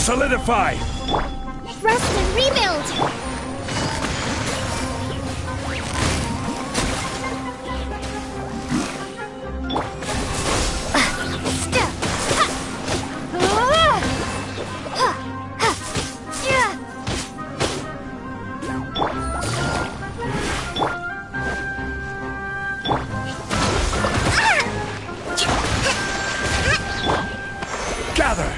Solidify! Rest and rebuild! Gather!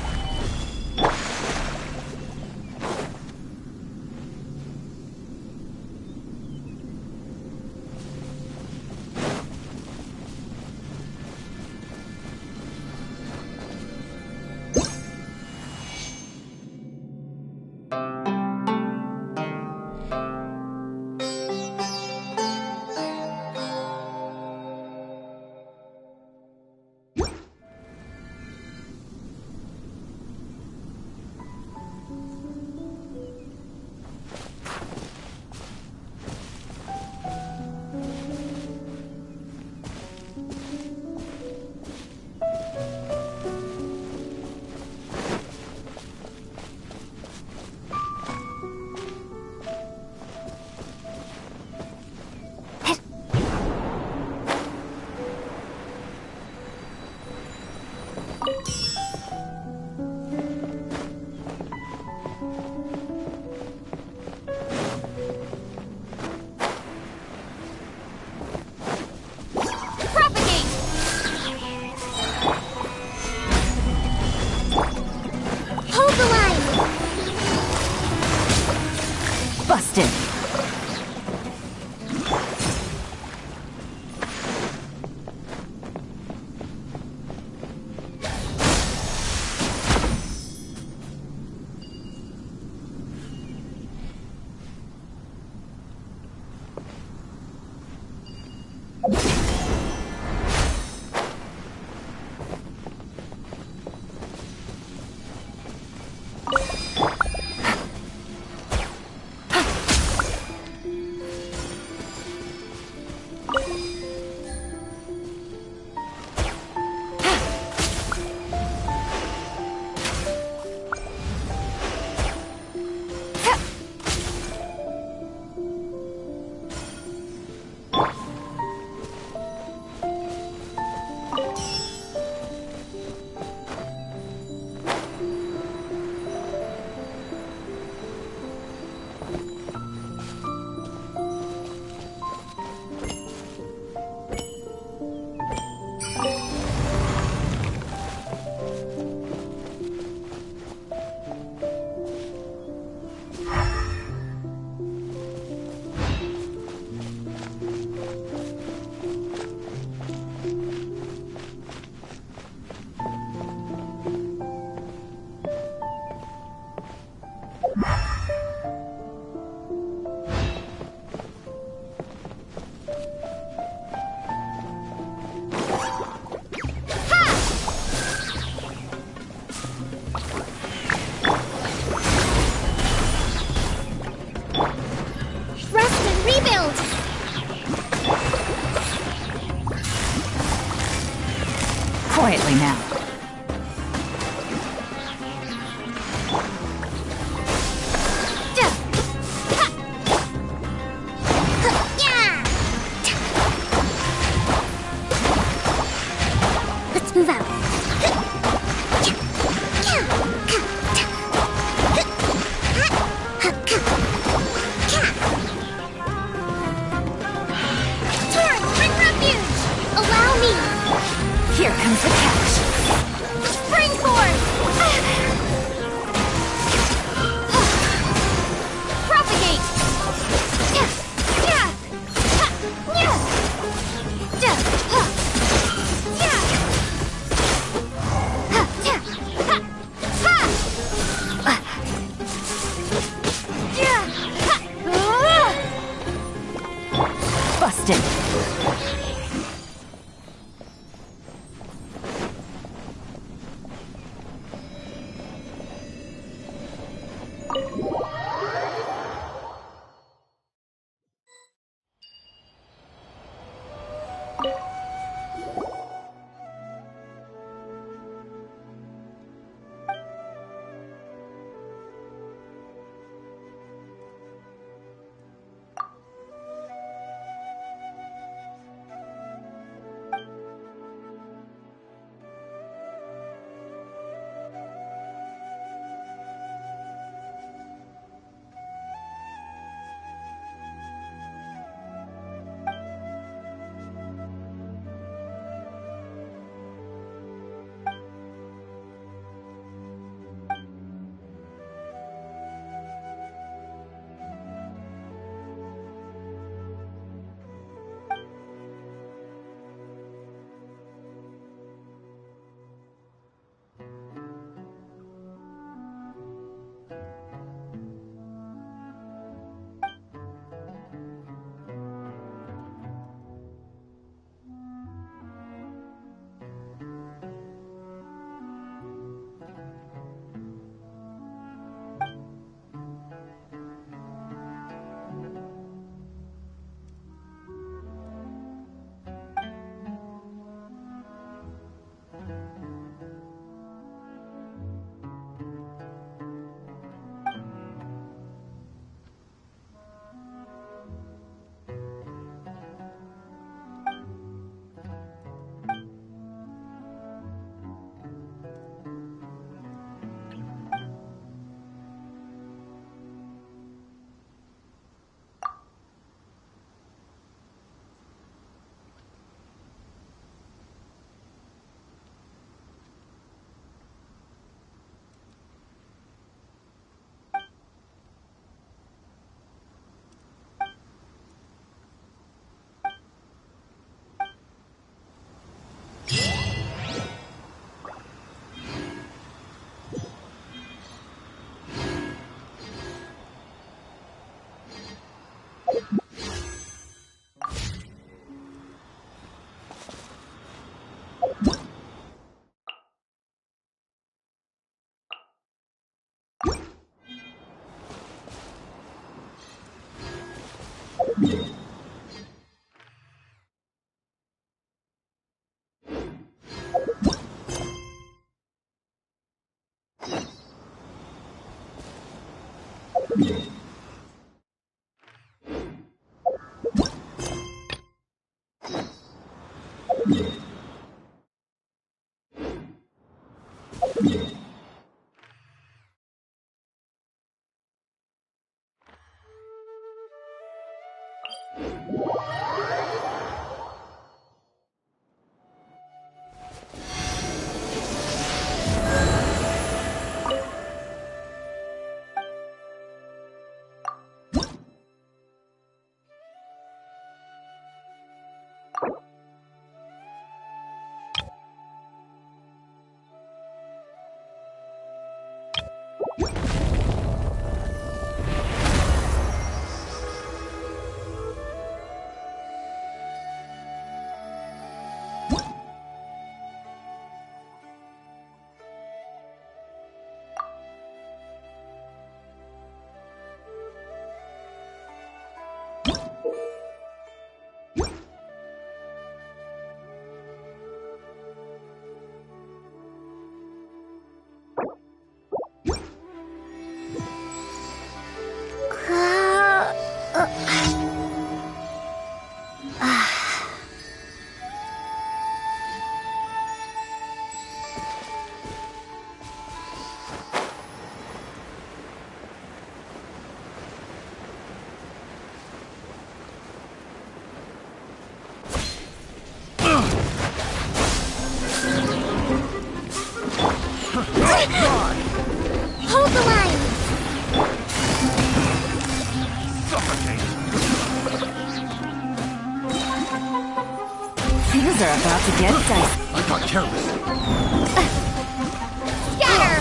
Busted! Quietly now. Let's move out. Allow me. Here comes the catch. Springboard! Propagate! Busted. Hold the line! Things are about to get dicey. I got careless. Scatter!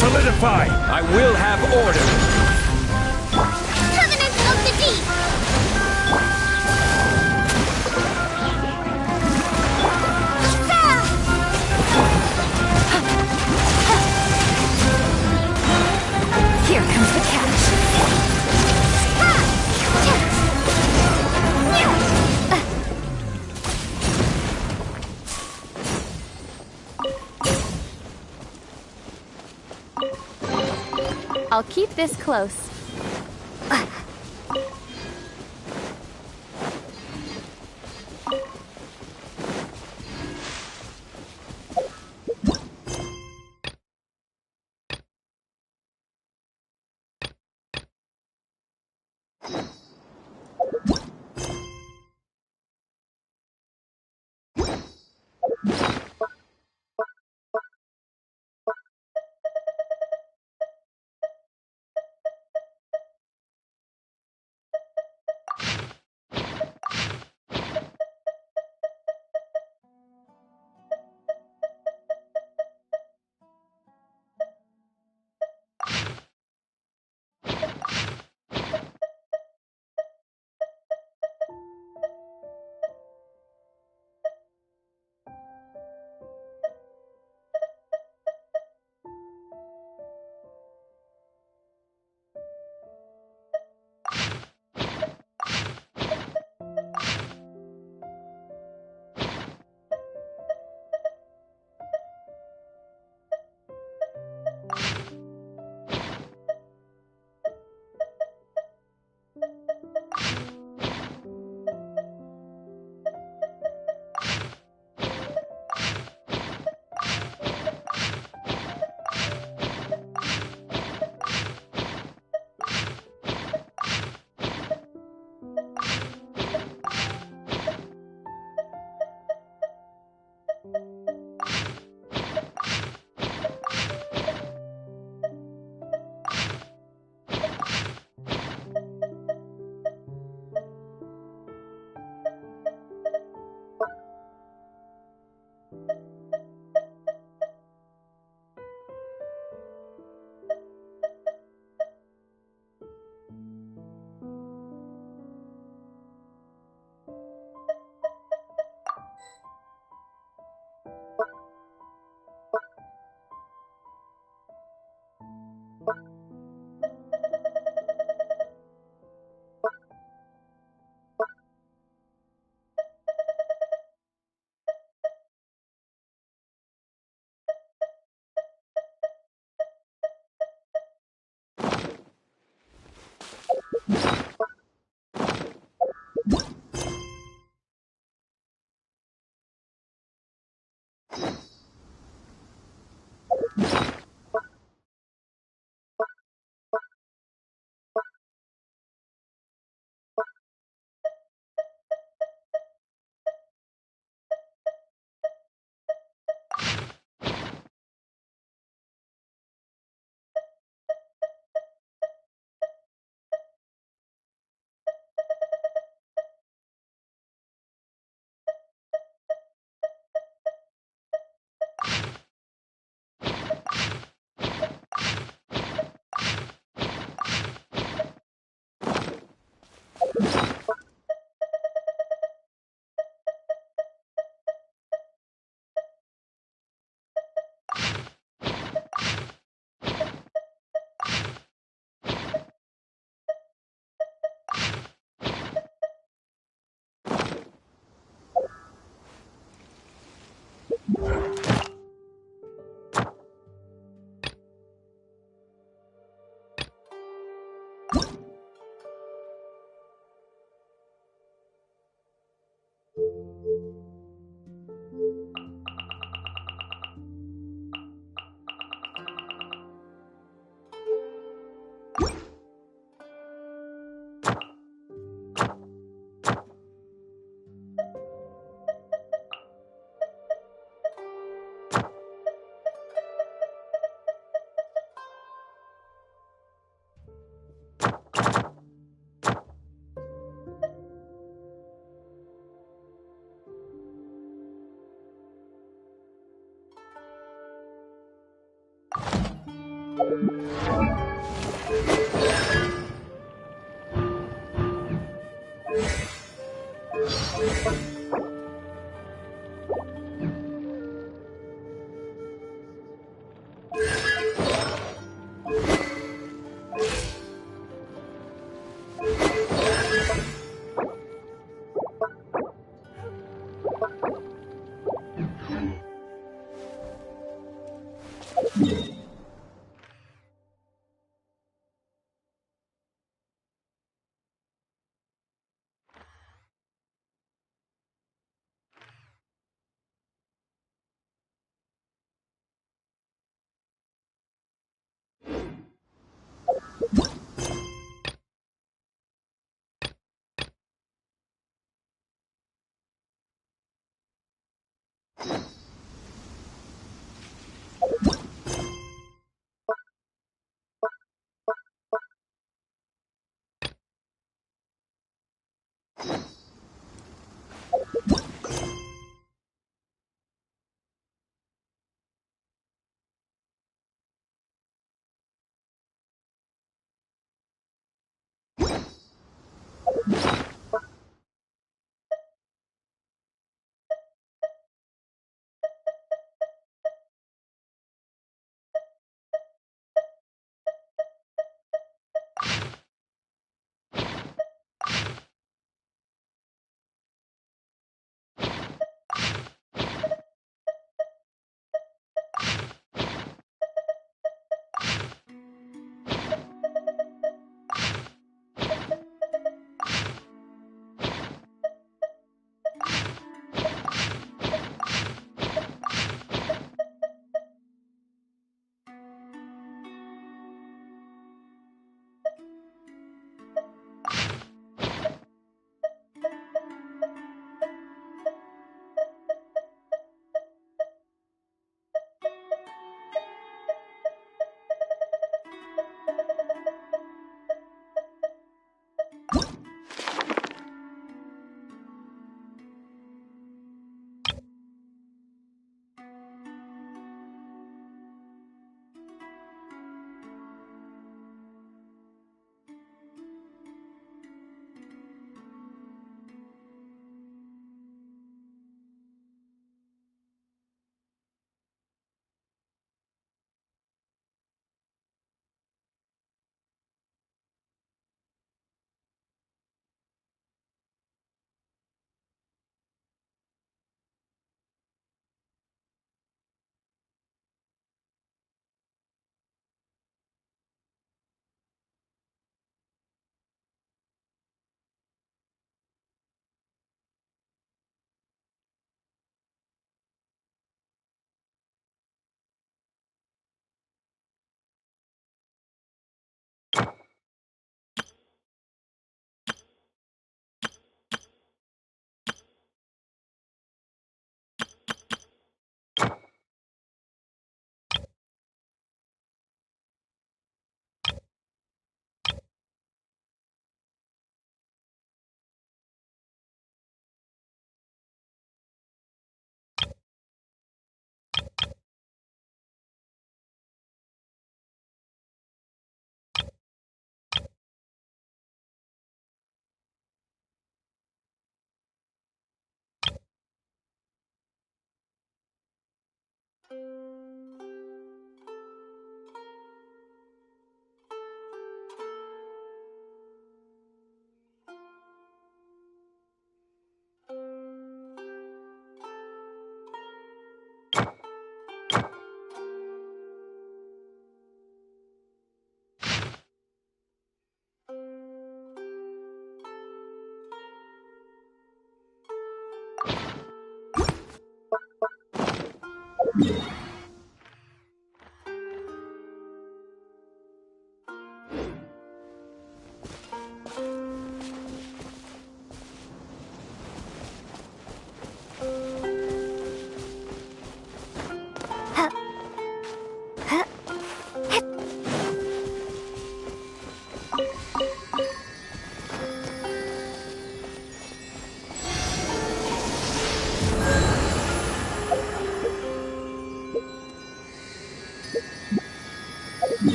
Solidify! I will have order! Covenant of the Deep! Here comes the catch. I'll keep this close.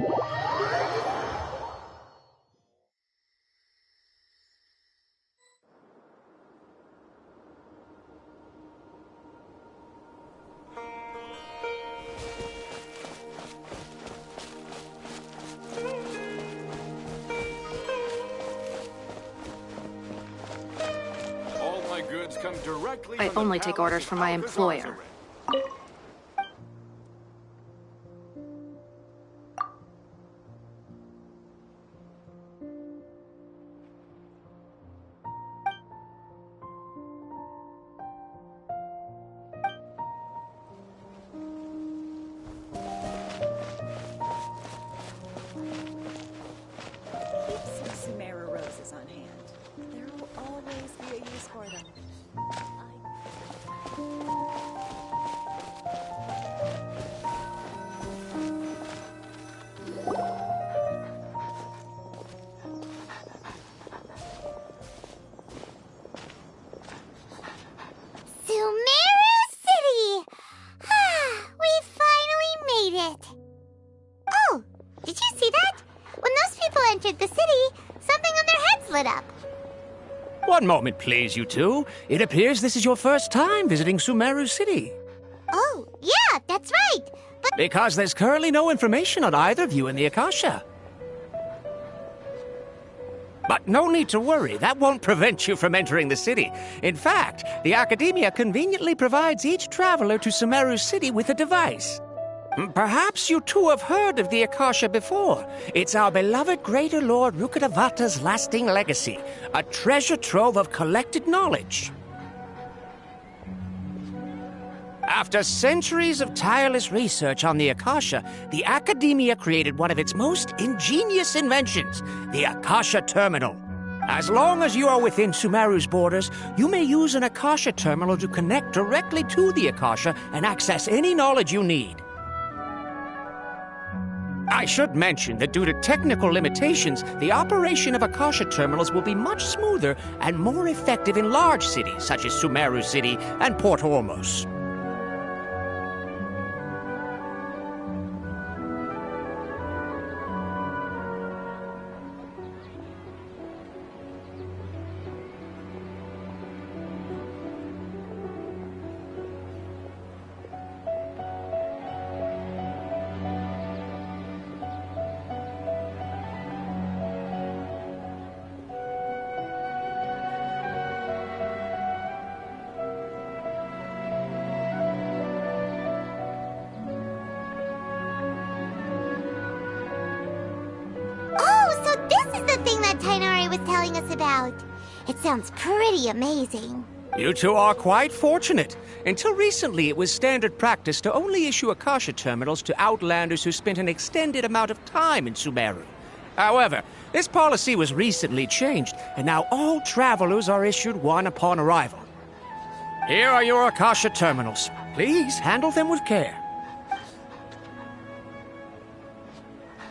All my goods come directly I from the only take palace orders of from my Alcazar. employer. Keep some Sumeru roses on hand. There will always be a use for them. Sumeru City! Ah, we finally made it. Oh, did you see that? When those people entered the city, something on their heads lit up. One moment, please, you two. It appears this is your first time visiting Sumeru City. Oh, yeah, that's right. But Because there's currently no information on either of you in the Akasha. But no need to worry, that won't prevent you from entering the city. In fact, the Academia conveniently provides each traveler to Sumeru City with a device. Perhaps you two have heard of the Akasha before. It's our beloved Greater Lord Rukkhadevata's lasting legacy, a treasure trove of collected knowledge. After centuries of tireless research on the Akasha, the Academia created one of its most ingenious inventions, the Akasha Terminal. As long as you are within Sumeru's borders, you may use an Akasha Terminal to connect directly to the Akasha and access any knowledge you need. I should mention that due to technical limitations, the operation of Akasha terminals will be much smoother and more effective in large cities such as Sumeru City and Port Ormos. oh, so this is the thing that Tainari was telling us about. It sounds pretty amazing. You two are quite fortunate. Until recently, it was standard practice to only issue Akasha terminals to outlanders who spent an extended amount of time in Sumeru. However, this policy was recently changed, and now all travelers are issued one upon arrival. Here are your Akasha terminals. Please handle them with care.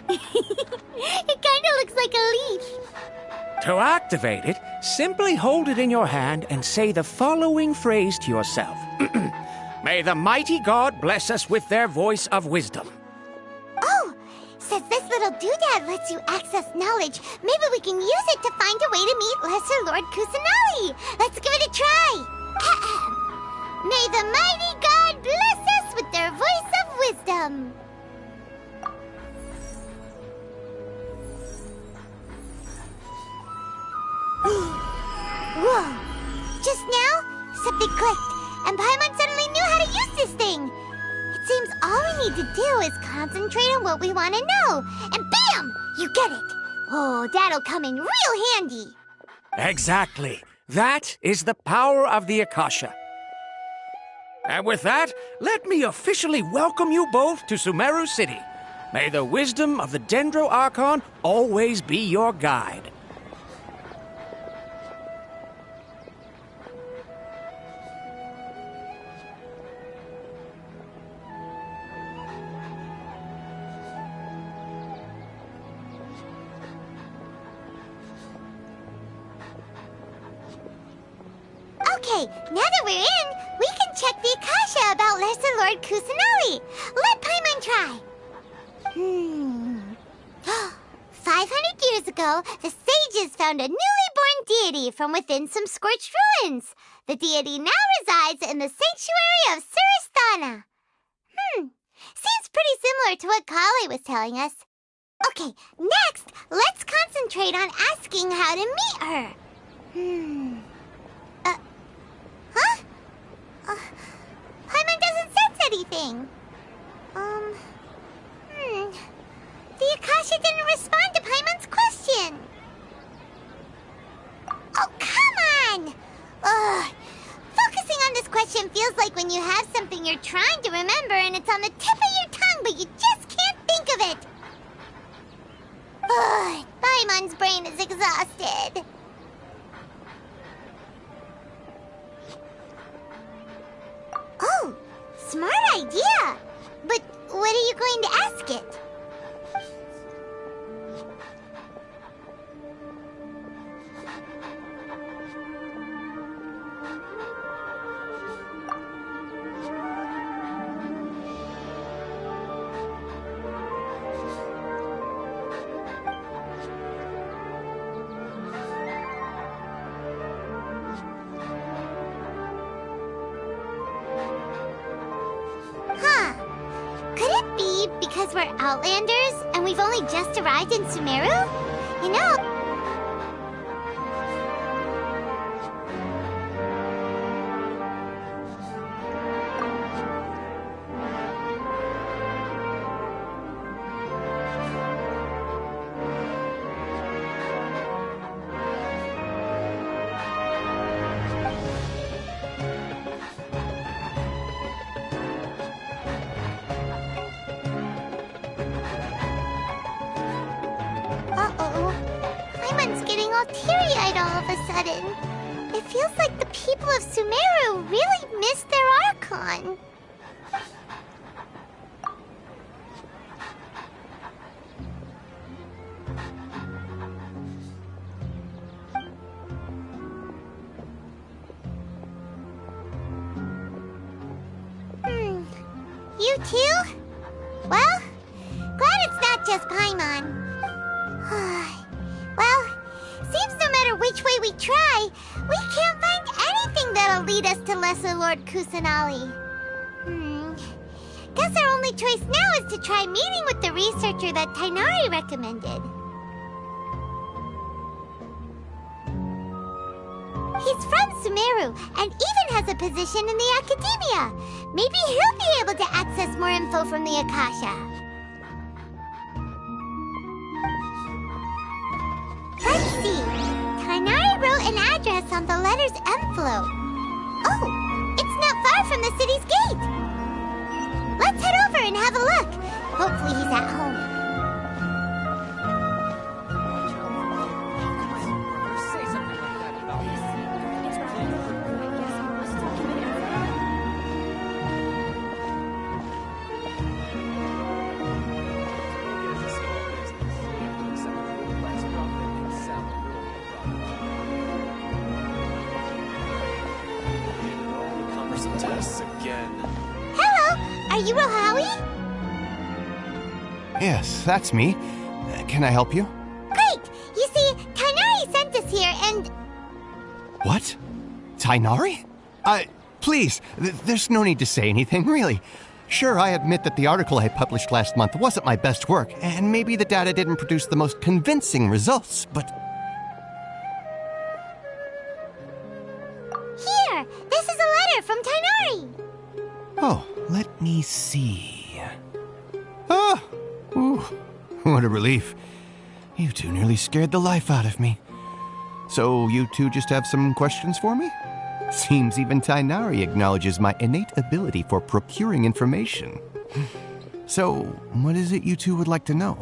It kind of looks like a leaf. To activate it, simply hold it in your hand and say the following phrase to yourself. May the mighty God bless us with their voice of wisdom. Oh, since this little doodad lets you access knowledge, maybe we can use it to find a way to meet Lesser Lord Kusanali. Let's give it a try. May the mighty God bless us with their voice of wisdom. Whoa! Just now, something clicked, and Paimon suddenly knew how to use this thing. It seems all we need to do is concentrate on what we want to know, and bam! You get it. Oh, that'll come in real handy. Exactly. That is the power of the Akasha. And with that, let me officially welcome you both to Sumeru City. May the wisdom of the Dendro Archon always be your guide. Okay, now that we're in, we can check the Akasha about Lesser Lord Kusanali. Let Paimon try. ages ago, the sages found a newly born deity from within some scorched ruins. The deity now resides in the sanctuary of Surasthana. Seems pretty similar to what Kali was telling us. Okay, next, let's concentrate on asking how to meet her. Paimon doesn't sense anything. The Akasha didn't respond to Paimon's question. Oh, come on! Ugh. Focusing on this question feels like when you have something you're trying to remember and it's on the tip of your tongue, but you just can't think of it. Ugh, Paimon's brain is exhausted. Oh, smart idea. But what are you going to ask it? Because we're Outlanders and we've only just arrived in Sumeru? You know... Paimon's getting all teary-eyed all of a sudden. It feels like the people of Sumeru really missed their Archon. You too? Well, glad it's not just Paimon. Well, seems no matter which way we try, we can't find anything that'll lead us to Lesser Lord Kusanali. Guess our only choice now is to try meeting with the researcher that Tighnari recommended. He's from Sumeru and even has a position in the academia. Maybe he'll be able to access more info from the Akasha. Let's see. Tighnari wrote an address on the letter's envelope. Oh, it's not far from the city's gate. Let's head over and have a look. Hopefully he's at home. Are you Rohawi? Yes, that's me. Can I help you? Great! You see, Tighnari sent us here and... What? Tighnari? Please, there's no need to say anything, really. Sure, I admit that the article I published last month wasn't my best work, and maybe the data didn't produce the most convincing results, but... Here! This is a letter from Tighnari! Oh, let me see. Oh! Ooh, what a relief. You two nearly scared the life out of me. So you two just have some questions for me? Seems even Tighnari acknowledges my innate ability for procuring information. So, what is it you two would like to know?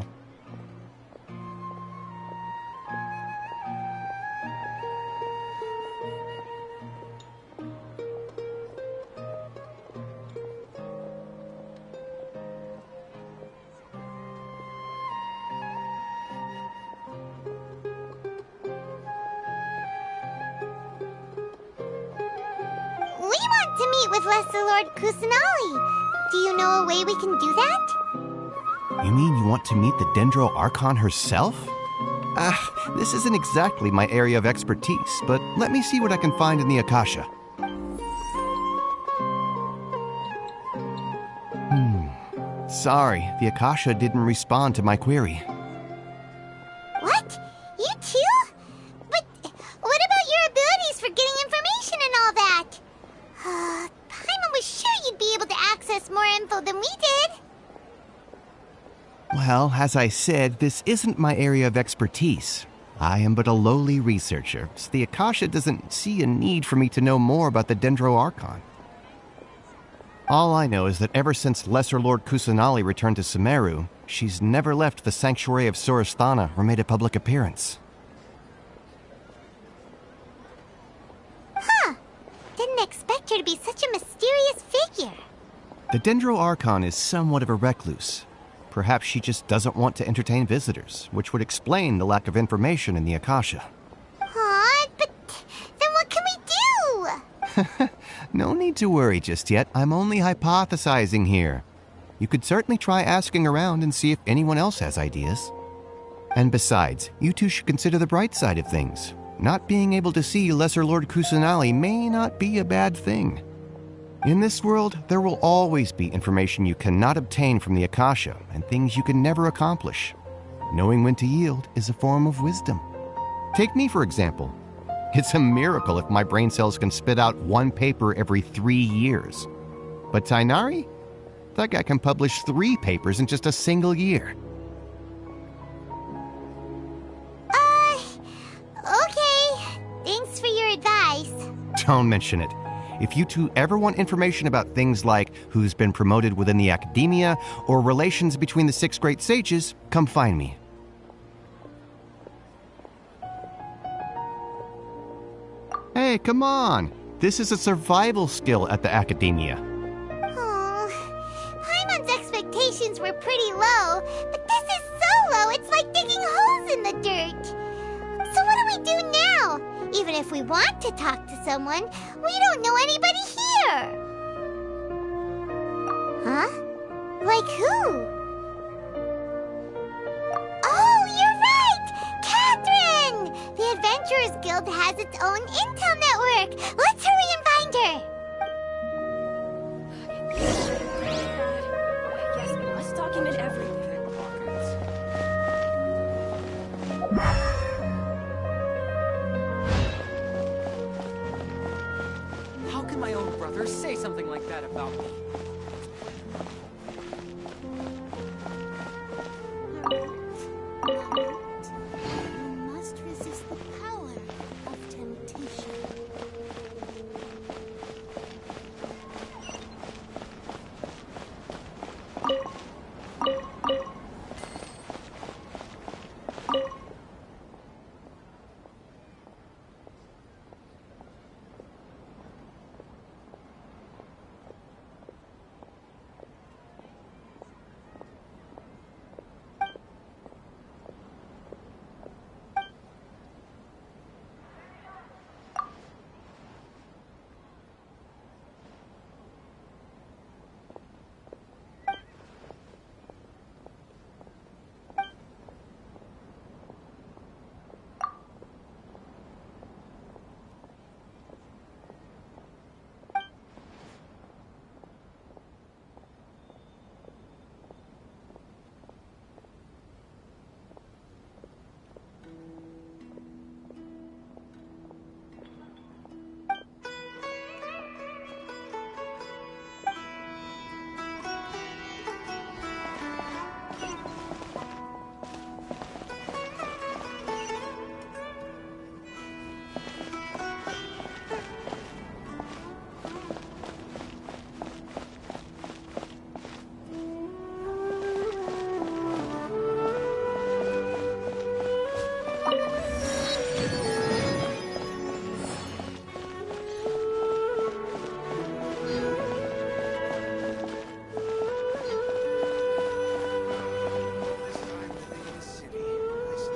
With Lesser Lord Kusanali. Do you know a way we can do that? You mean you want to meet the Dendro Archon herself? This isn't exactly my area of expertise, but let me see what I can find in the Akasha. Sorry, the Akasha didn't respond to my query. What? You too? But what about your abilities for getting information and all that? Paimon was sure you'd be able to access more info than we did. Well, as I said, this isn't my area of expertise. I am but a lowly researcher, so the Akasha doesn't see a need for me to know more about the Dendro Archon. All I know is that ever since Lesser Lord Kusanali returned to Sumeru, she's never left the sanctuary of Surasthana or made a public appearance. Huh. Didn't expect her to be such a mysterious figure. The Dendro Archon is somewhat of a recluse. Perhaps she just doesn't want to entertain visitors, which would explain the lack of information in the Akasha. Aw, but then what can we do? No need to worry just yet. I'm only hypothesizing here. You could certainly try asking around and see if anyone else has ideas. And besides, you two should consider the bright side of things. Not being able to see Lesser Lord Kusanali may not be a bad thing. In this world, there will always be information you cannot obtain from the Akasha and things you can never accomplish. Knowing when to yield is a form of wisdom. Take me, for example. It's a miracle if my brain cells can spit out one paper every 3 years. But Tainari? That guy can publish 3 papers in just a single year. Okay. Thanks for your advice. Don't mention it. If you two ever want information about things like who's been promoted within the academia or relations between the 6 great sages, come find me. Hey, come on! This is a survival skill at the academia. Paimon's expectations were pretty low, but this is so low it's like digging holes in the dirt. So what do we do now? Even if we want to talk to someone, we don't know anybody here. Huh? Like who? Oh, you're right! Catherine! The Adventurers Guild has its own intel network. Let's hurry and find her. Yes, we must document everything. How can my own brother say something like that about me? You must resist the power of temptation.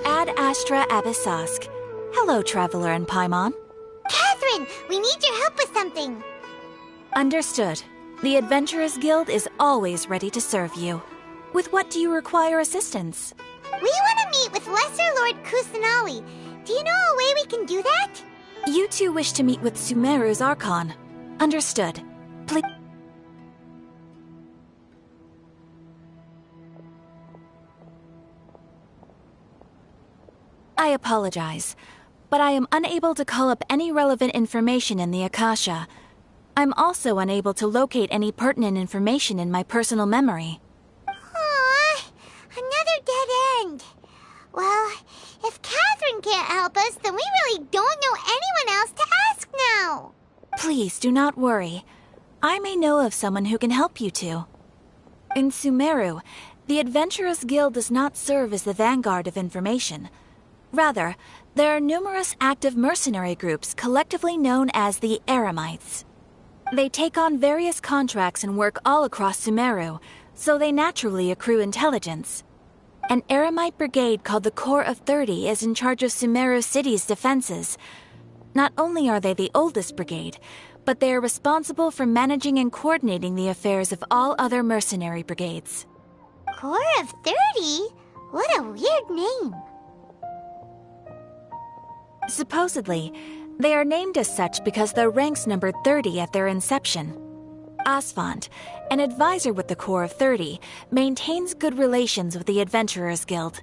Ad Astra Abyssask. Hello, Traveler and Paimon. Catherine, we need your help with something. Understood. The Adventurers Guild is always ready to serve you. With what do you require assistance? We want to meet with Lesser Lord Lord Kusanali. Do you know a way we can do that? You two wish to meet with Sumeru's Archon. Understood. Please. I apologize, but I am unable to call up any relevant information in the Akasha. I'm also unable to locate any pertinent information in my personal memory. Aww, another dead end. Well, if Catherine can't help us, then we really don't know anyone else to ask now. Please do not worry. I may know of someone who can help you two. In Sumeru, the Adventurers Guild does not serve as the vanguard of information. Rather, there are numerous active mercenary groups collectively known as the Eremites. They take on various contracts and work all across Sumeru, so they naturally accrue intelligence. An Eremite brigade called the Corps of 30 is in charge of Sumeru City's defenses. Not only are they the oldest brigade, but they are responsible for managing and coordinating the affairs of all other mercenary brigades. Corps of 30? What a weird name. Supposedly, they are named as such because their ranks numbered 30 at their inception. Asfand, an advisor with the Corps of 30, maintains good relations with the Adventurers Guild.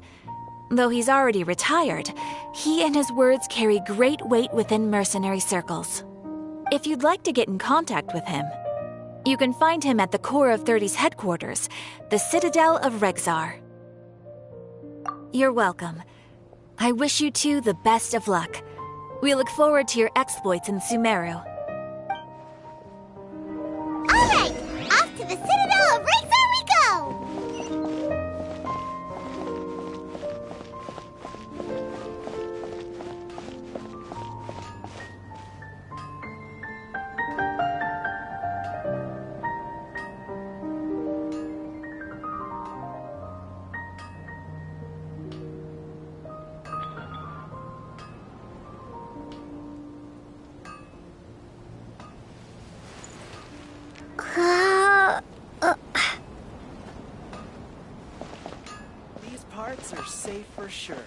Though he's already retired, he and his words carry great weight within mercenary circles. If you'd like to get in contact with him, you can find him at the Corps of 30's headquarters, the Citadel of Regzar. You're welcome. I wish you two the best of luck. We look forward to your exploits in Sumeru. Alright, off to the Citadel of Regzar we go! These parts are safe for sure.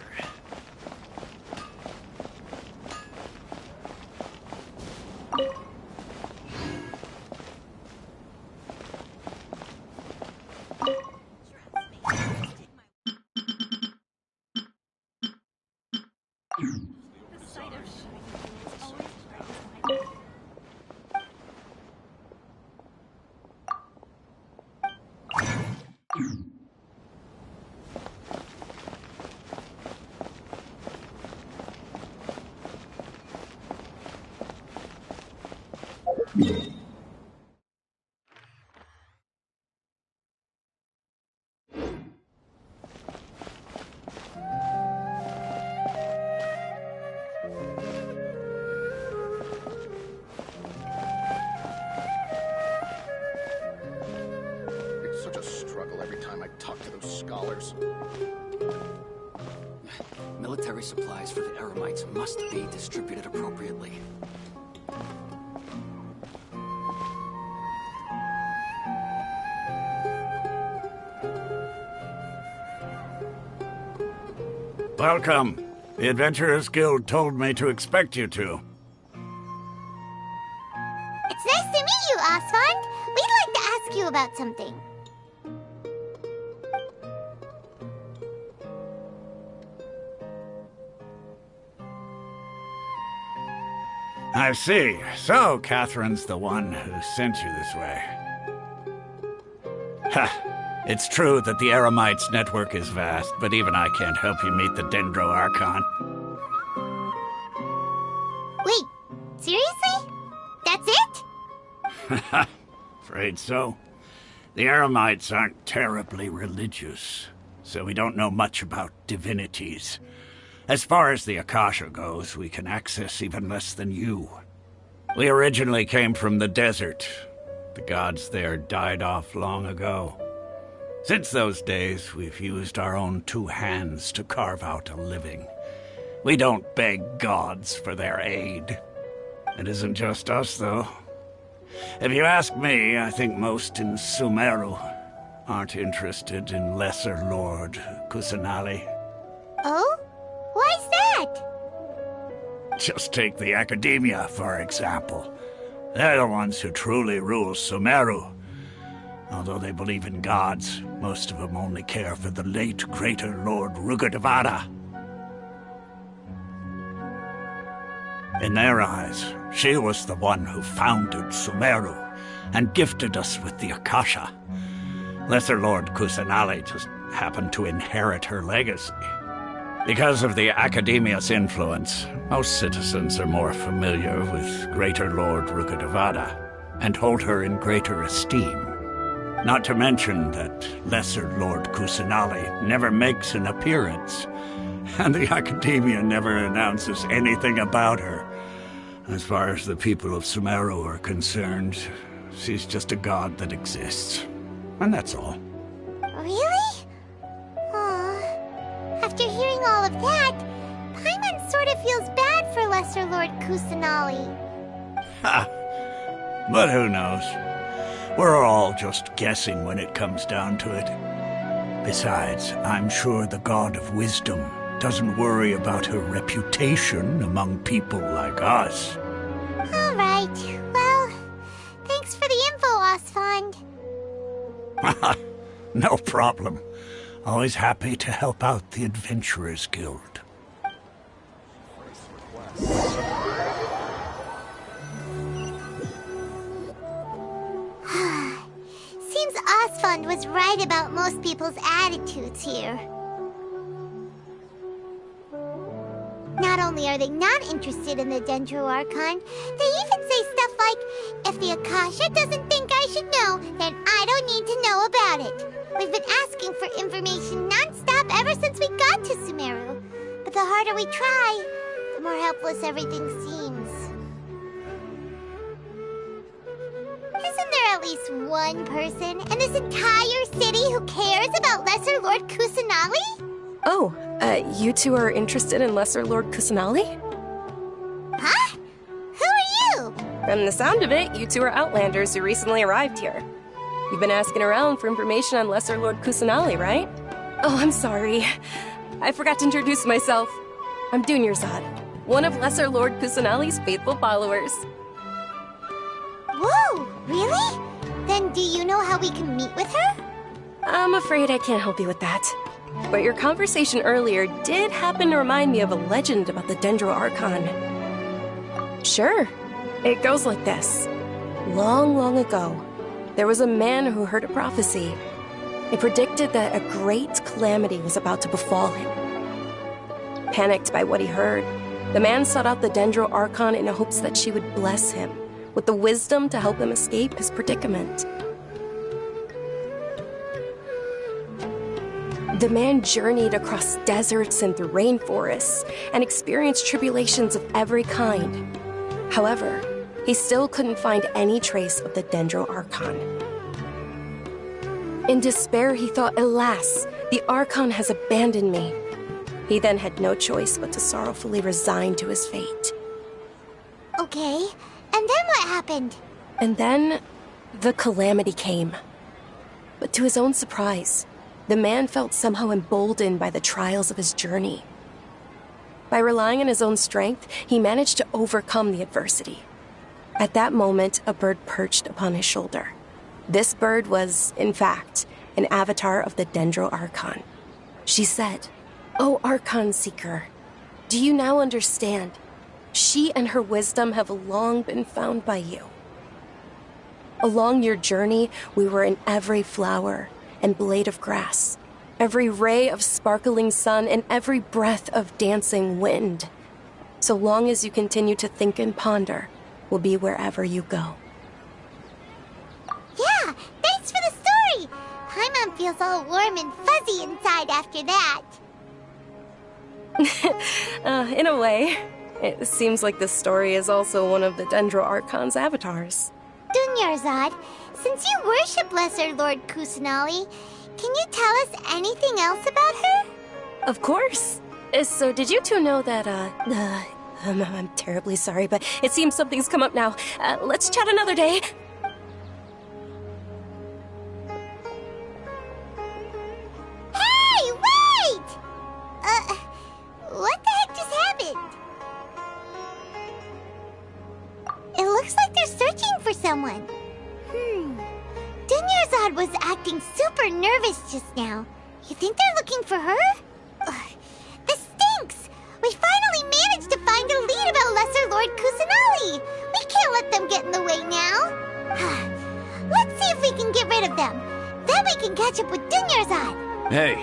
It's such a struggle every time I talk to those scholars. Military supplies for the Eremites must be distributed appropriately. Welcome. The Adventurers Guild told me to expect you two. It's nice to meet you, Asfand. We'd like to ask you about something. I see. So, Catherine's the one who sent you this way. Ha! It's true that the Eremites' network is vast, but even I can't help you meet the Dendro Archon. Wait, seriously? That's it? Afraid so. The Eremites aren't terribly religious, so we don't know much about divinities. As far as the Akasha goes, we can access even less than you. We originally came from the desert. The gods there died off long ago. Since those days, we've used our own two hands to carve out a living. We don't beg gods for their aid. It isn't just us, though. If you ask me, I think most in Sumeru aren't interested in Lesser Lord Kusanali. Oh? Why Just take the Academia, for example. They're the ones who truly rule Sumeru. Although they believe in gods, most of them only care for the late greater Lord Rugadavada. In their eyes, she was the one who founded Sumeru and gifted us with the Akasha. Lesser Lord Kusanali just happened to inherit her legacy. Because of the Academia's influence, most citizens are more familiar with Greater Lord Rugadavada and hold her in greater esteem. Not to mention that Lesser Lord Kusanali never makes an appearance, and the Academia never announces anything about her. As far as the people of Sumeru are concerned, she's just a god that exists. And that's all. Really? Aw. After hearing all of that, Paimon sort of feels bad for Lesser Lord Kusanali. Ha! But who knows? We're all just guessing when it comes down to it. Besides, I'm sure the God of Wisdom doesn't worry about her reputation among people like us. All right. Well, thanks for the info, Osfond. No problem. Always happy to help out the Adventurers Guild. Seems Osfond was right about most people's attitudes here. Not only are they not interested in the Dendro Archon, they even say stuff like, if the Akasha doesn't think I should know, then I don't need to know about it. We've been asking for information non-stop ever since we got to Sumeru. But the harder we try, the more helpless everything seems. Isn't there at least one person in this entire city who cares about Lesser Lord Kusanali? Oh, you two are interested in Lesser Lord Kusanali? Huh? Who are you? From the sound of it, you two are Outlanders who recently arrived here. You've been asking around for information on Lesser Lord Kusanali, right? Oh, I'm sorry. I forgot to introduce myself. I'm Dunyarzad, one of Lesser Lord Kusanali's faithful followers. Whoa, really? Then do you know how we can meet with her? I'm afraid I can't help you with that. But your conversation earlier did happen to remind me of a legend about the Dendro Archon. Sure. It goes like this. Long, long ago, there was a man who heard a prophecy. It predicted that a great calamity was about to befall him. Panicked by what he heard, the man sought out the Dendro Archon in hopes that she would bless him with the wisdom to help him escape his predicament. The man journeyed across deserts and through rainforests and experienced tribulations of every kind. However, he still couldn't find any trace of the Dendro Archon. In despair, he thought, alas, the Archon has abandoned me. He then had no choice but to sorrowfully resign to his fate. Okay, and then what happened? And then, the calamity came. But to his own surprise, the man felt somehow emboldened by the trials of his journey. By relying on his own strength, he managed to overcome the adversity. At that moment, a bird perched upon his shoulder. This bird was, in fact, an avatar of the Dendro Archon. She said, "O Archon Seeker, do you now understand? She and her wisdom have long been found by you. Along your journey, we were in every flower and blade of grass, every ray of sparkling sun, and every breath of dancing wind. So long as you continue to think and ponder, we'll be wherever you go." Yeah, thanks for the story! Paimon feels all warm and fuzzy inside after that. In a way, it seems like this story is also one of the Dendro Archon's avatars. Dunyarzad, since you worship Lesser Lord Kusanali, can you tell us anything else about her? Of course. So did you two know that, I'm terribly sorry, but it seems something's come up now. Let's chat another day. Hey, wait! What the heck just happened? someone. Dunyarzad was acting super nervous just now. You think they're looking for her? Ugh, this stinks! We finally managed to find a lead about Lesser Lord Kusanali! We can't let them get in the way now! Let's see if we can get rid of them. Then we can catch up with Dunyarzad! Hey,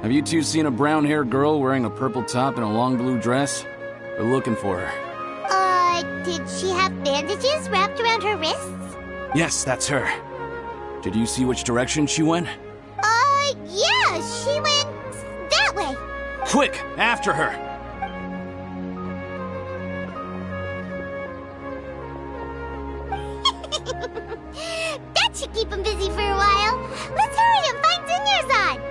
have you two seen a brown-haired girl wearing a purple top and a long blue dress? We're looking for her. Did she have bandages wrapped around her wrists? Yes, that's her. Did you see which direction she went? Yeah, she went that way. Quick, after her! That should keep him busy for a while. Let's hurry and find Dunyarzad!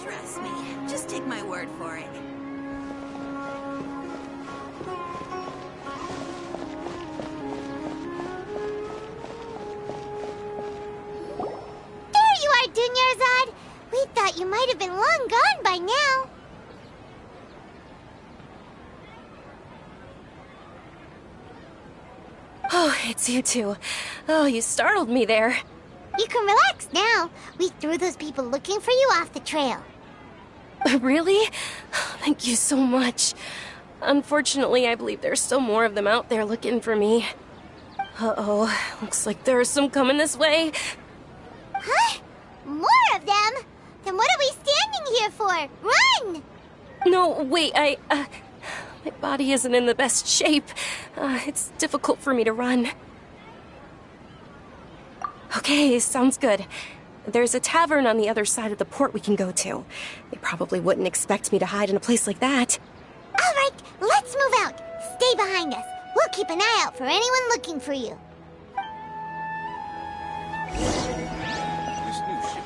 Trust me, just take my word for it. There you are, Dunyarzad! We thought you might have been long gone by now. Oh, it's you two. Oh, you startled me there. You can relax now. We threw those people looking for you off the trail. Really? Thank you so much. Unfortunately, I believe there's still more of them out there looking for me. Uh-oh, looks like there's some coming this way. Huh? More of them? Then what are we standing here for? Run! No, wait, my body isn't in the best shape. It's difficult for me to run. Okay, sounds good. There's a tavern on the other side of the port we can go to. They probably wouldn't expect me to hide in a place like that. All right, let's move out. Stay behind us. We'll keep an eye out for anyone looking for you. This new ship.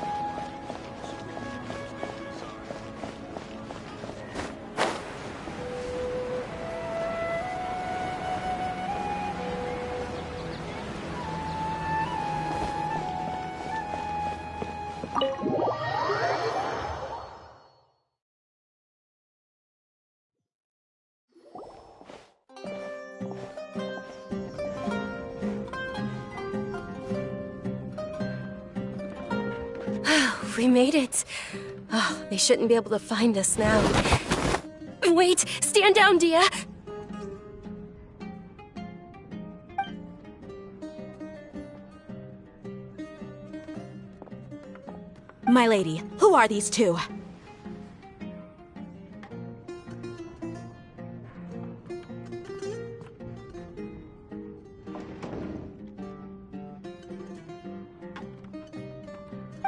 We made it. Oh, they shouldn't be able to find us now. Wait, stand down, Dia. My lady, who are these two?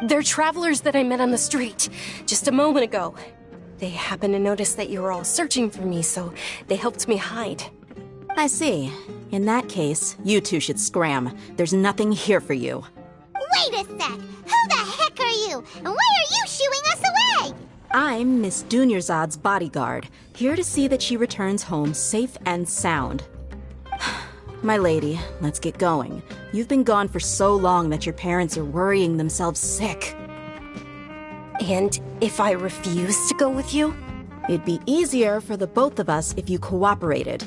They're travelers that I met on the street just a moment ago. They happened to notice that you were all searching for me, so they helped me hide. I see. In that case, you two should scram. There's nothing here for you. Wait a sec! Who the heck are you? And why are you shooing us away? I'm Miss Dunyarzad's bodyguard, here to see that she returns home safe and sound. My lady, let's get going. You've been gone for so long that your parents are worrying themselves sick. And if I refuse to go with you? It'd be easier for the both of us if you cooperated.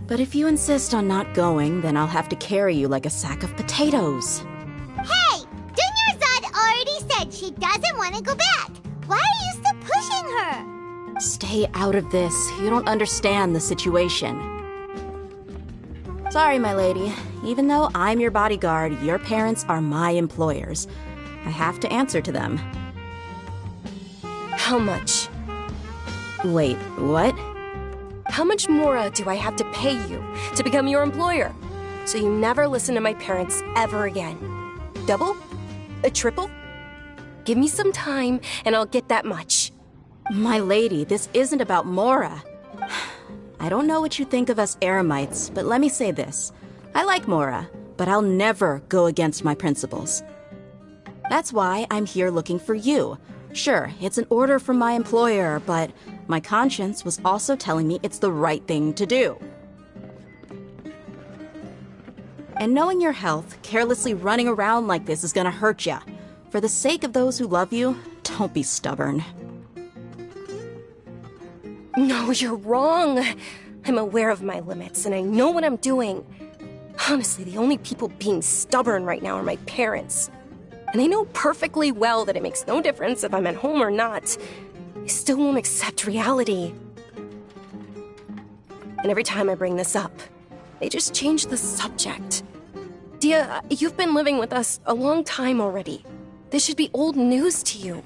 But if you insist on not going, then I'll have to carry you like a sack of potatoes. Hey! Dunyarzad already said she doesn't want to go back. Why are you still pushing her? Stay out of this. You don't understand the situation. Sorry, my lady. Even though I'm your bodyguard, your parents are my employers. I have to answer to them. How much? Wait, what? How much more do I have to pay you to become your employer? So you never listen to my parents ever again. Double? A triple? Give me some time and I'll get that much. My lady, this isn't about Mora. I don't know what you think of us Eremites, but let me say this. I like Mora, but I'll never go against my principles. That's why I'm here looking for you. Sure, it's an order from my employer, but my conscience was also telling me it's the right thing to do. And knowing your health, carelessly running around like this is gonna hurt ya. For the sake of those who love you, don't be stubborn. No, you're wrong. I'm aware of my limits, and I know what I'm doing. Honestly, the only people being stubborn right now are my parents. And I know perfectly well that it makes no difference if I'm at home or not. I still won't accept reality. And every time I bring this up, they just change the subject. Dia, you've been living with us a long time already. This should be old news to you.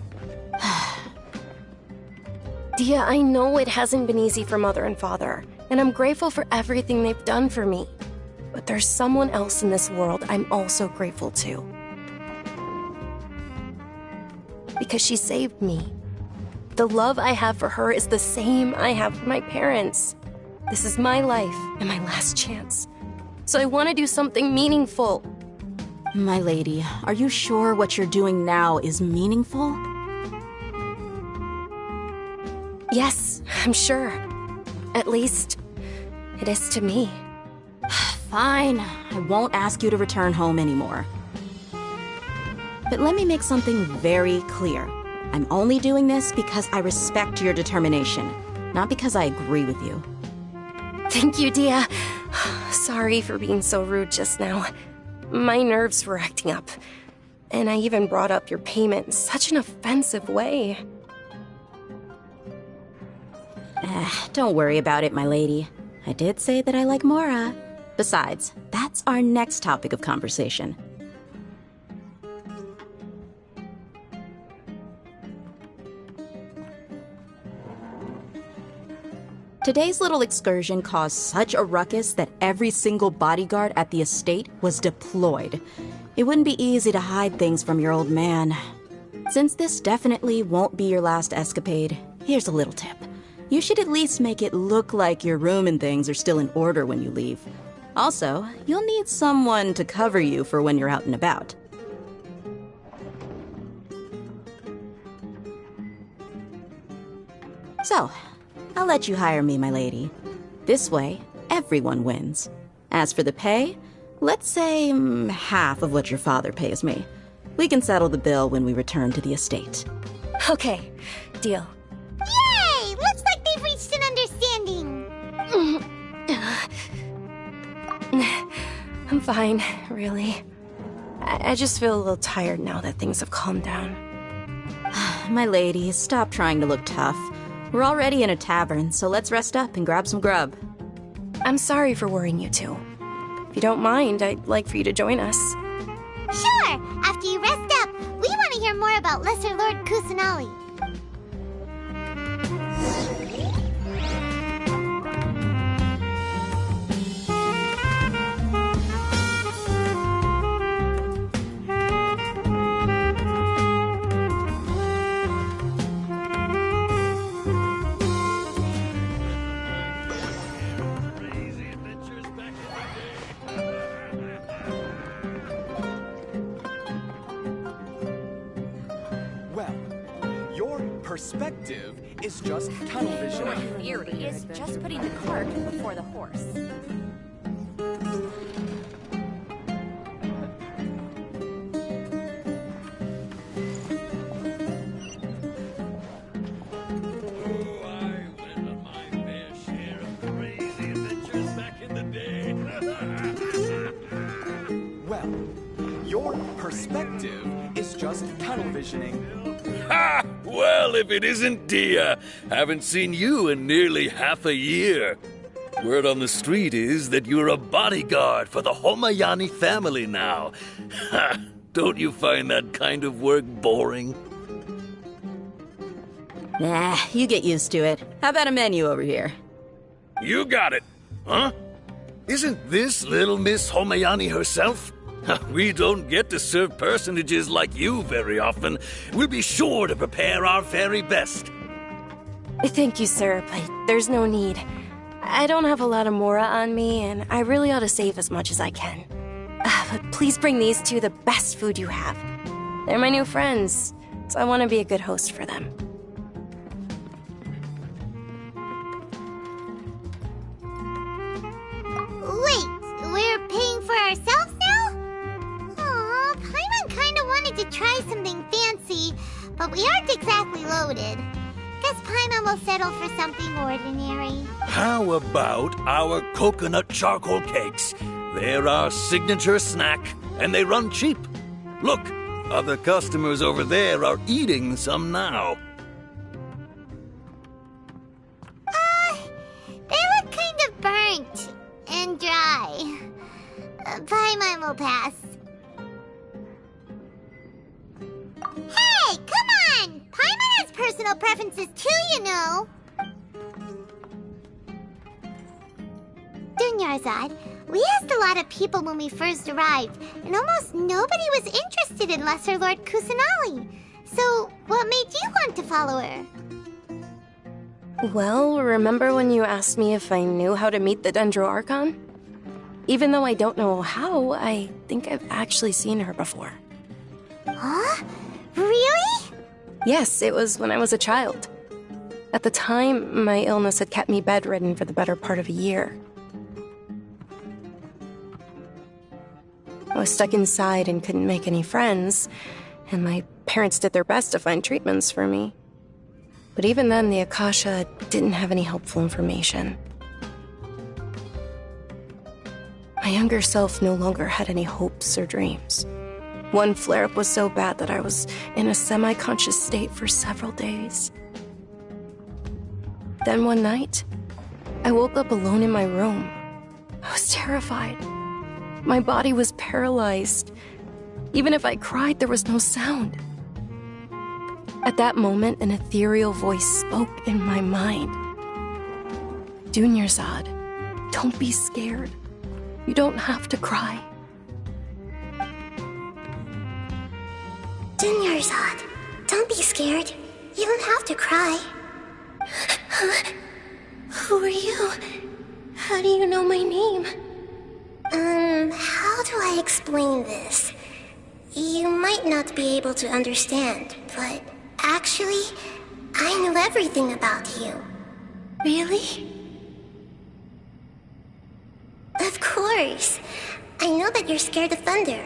Dia, I know it hasn't been easy for Mother and Father, and I'm grateful for everything they've done for me. But there's someone else in this world I'm also grateful to. Because she saved me. The love I have for her is the same I have for my parents. This is my life and my last chance. So I want to do something meaningful. My lady, are you sure what you're doing now is meaningful? Yes, I'm sure. At least, it is to me. Fine, I won't ask you to return home anymore. But let me make something very clear. I'm only doing this because I respect your determination, not because I agree with you. Thank you, Dia. Sorry for being so rude just now. My nerves were acting up. And I even brought up your payment in such an offensive way. Don't worry about it, my lady. I did say that I like Mora. Besides, that's our next topic of conversation. Today's little excursion caused such a ruckus that every single bodyguard at the estate was deployed. It wouldn't be easy to hide things from your old man. Since this definitely won't be your last escapade, here's a little tip. You should at least make it look like your room and things are still in order when you leave. Also, you'll need someone to cover you for when you're out and about. So, I'll let you hire me, my lady. This way, everyone wins. As for the pay, let's say half of what your father pays me. We can settle the bill when we return to the estate. Okay, deal. Yay! Looks like they've reached an understanding. I'm fine, really. I just feel a little tired now that things have calmed down. My lady, stop trying to look tough. We're already in a tavern, so let's rest up and grab some grub. I'm sorry for worrying you two. If you don't mind, I'd like for you to join us. Sure! After you rest up, we want to hear more about Lesser Lord Kusanali. Perspective is just tunnel vision. Your theory is just putting the cart before the horse. Well, your perspective is just tunnel visioning. Ha! Well, if it isn't Dia. Haven't seen you in nearly half a year. Word on the street is that you're a bodyguard for the Homayani family now. Ha! Don't you find that kind of work boring? Nah, you get used to it. How about a menu over here? You got it. Huh? Isn't this little Miss Homayani herself? We don't get to serve personages like you very often. We'll be sure to prepare our very best. Thank you, sir, but there's no need. I don't have a lot of Mora on me, and I really ought to save as much as I can. But please bring these two the best food you have. They're my new friends, so I want to be a good host for them. try something fancy, but we aren't exactly loaded. Guess Paimon will settle for something ordinary. How about our coconut charcoal cakes? They're our signature snack, and they run cheap. Look, other customers over there are eating some now. They look kind of burnt and dry. Paimon will pass. Hey, come on! Paimon has personal preferences too, you know. Dunyarzad, we asked a lot of people when we first arrived, and almost nobody was interested in Lesser Lord Kusanali. So, what made you want to follow her? Well, remember when you asked me if I knew how to meet the Dendro Archon? Even though I don't know how, I think I've actually seen her before. Huh? Really? Yes, it was when I was a child. At the time, my illness had kept me bedridden for the better part of a year. I was stuck inside and couldn't make any friends, and my parents did their best to find treatments for me. But even then, the Akasha didn't have any helpful information. My younger self no longer had any hopes or dreams. One flare-up was so bad that I was in a semi-conscious state for several days. Then one night, I woke up alone in my room. I was terrified. My body was paralyzed. Even if I cried, there was no sound. At that moment, an ethereal voice spoke in my mind. Dunyarzad, don't be scared. You don't have to cry. Dunyarzad, don't be scared. You don't have to cry. Who are you? How do you know my name? How do I explain this? You might not be able to understand, but actually, I know everything about you. Really? Of course. I know that you're scared of thunder,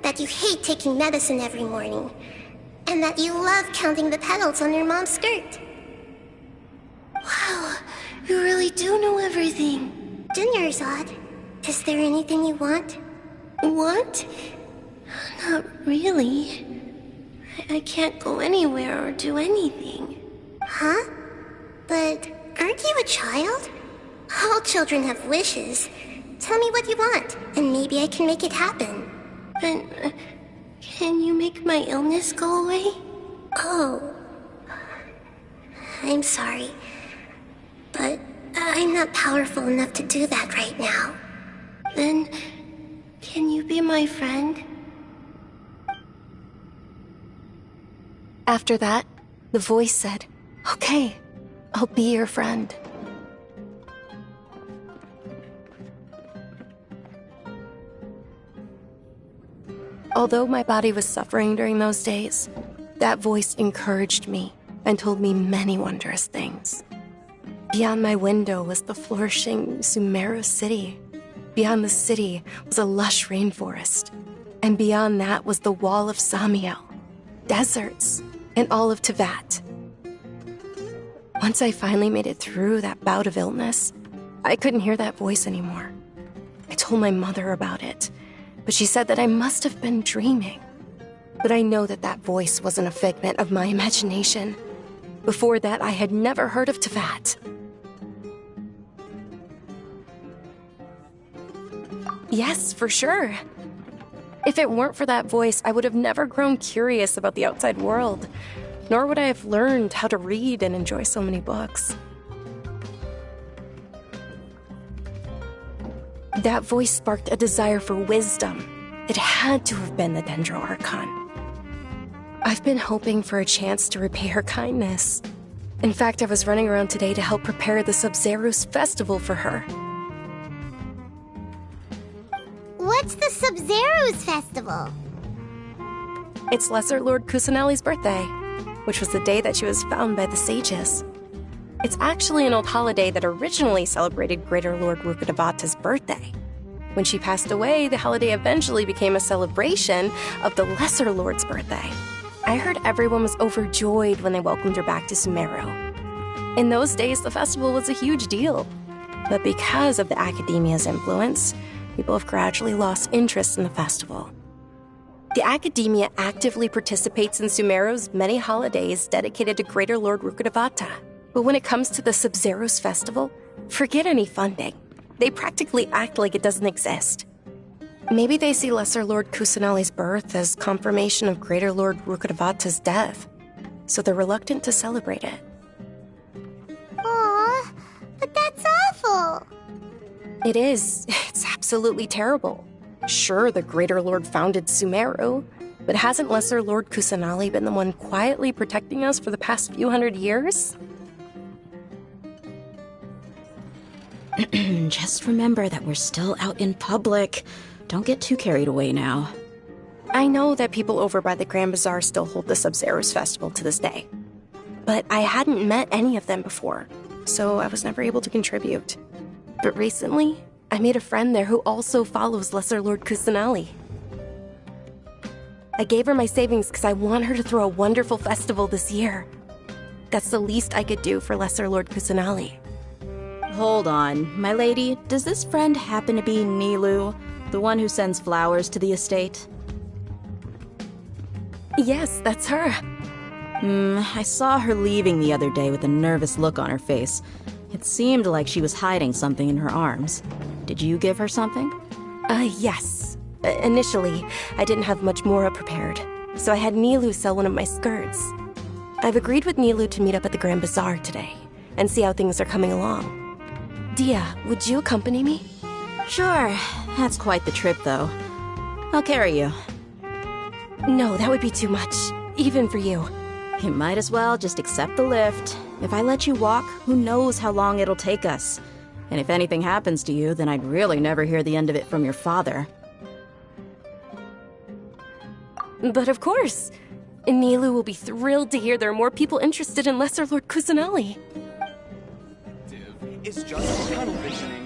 that you hate taking medicine every morning, and that you love counting the petals on your mom's skirt. Wow, you really do know everything. Dunyarzad, is there anything you want? Want? Not really. I can't go anywhere or do anything. Huh? But aren't you a child? All children have wishes. Tell me what you want, and maybe I can make it happen. But can you make my illness go away? Oh. I'm sorry. But I'm not powerful enough to do that right now. Then, can you be my friend? After that, the voice said, "Okay, I'll be your friend." Although my body was suffering during those days, that voice encouraged me and told me many wondrous things. Beyond my window was the flourishing Sumeru city. Beyond the city was a lush rainforest. And beyond that was the wall of Samiel, deserts, and all of Tevat. Once I finally made it through that bout of illness, I couldn't hear that voice anymore. I told my mother about it, but she said that I must have been dreaming. But I know that that voice wasn't a figment of my imagination. Before that, I had never heard of Tevat. Yes, for sure. If it weren't for that voice, I would have never grown curious about the outside world, nor would I have learned how to read and enjoy so many books. That voice sparked a desire for wisdom. It had to have been the Dendro Archon. I've been hoping for a chance to repay her kindness. In fact, I was running around today to help prepare the Sub-Zerus festival for her. What's the Sub-Zerus festival? It's Lesser Lord Kusanali's birthday, which was the day that she was found by the sages. It's actually an old holiday that originally celebrated Greater Lord Rukkhadevata's birthday. When she passed away, the holiday eventually became a celebration of the Lesser Lord's birthday. I heard everyone was overjoyed when they welcomed her back to Sumeru. In those days, the festival was a huge deal. But because of the Academia's influence, people have gradually lost interest in the festival. The Academia actively participates in Sumeru's many holidays dedicated to Greater Lord Rukkhadevata. But when it comes to the Sub-Zero's festival, forget any funding. They practically act like it doesn't exist. Maybe they see Lesser Lord Kusanali's birth as confirmation of Greater Lord Rukkhadevata's death, so they're reluctant to celebrate it. Aw, but that's awful. It is. It's absolutely terrible. Sure, the Greater Lord founded Sumeru, but hasn't Lesser Lord Kusanali been the one quietly protecting us for the past few hundred years? Just remember that we're still out in public. Don't get too carried away now. I know that people over by the Grand Bazaar still hold the Sub-Zero's festival to this day. But I hadn't met any of them before, so I was never able to contribute. But recently, I made a friend there who also follows Lesser Lord Kusanali. I gave her my savings because I want her to throw a wonderful festival this year. That's the least I could do for Lesser Lord Kusanali. Hold on, my lady, does this friend happen to be Nilu, the one who sends flowers to the estate? Yes, that's her. I saw her leaving the other day with a nervous look on her face. It seemed like she was hiding something in her arms. Did you give her something? Yes. Initially, I didn't have much more prepared, so I had Nilu sell one of my skirts. I've agreed with Nilu to meet up at the Grand Bazaar today, and see how things are coming along. Dia, would you accompany me? Sure. That's quite the trip, though. I'll carry you. No, that would be too much, even for you. You might as well just accept the lift. If I let you walk, who knows how long it'll take us. And if anything happens to you, then I'd really never hear the end of it from your father. But of course. Nilu will be thrilled to hear there are more people interested in Lesser Lord Kusanali. It's just tunnel visioning.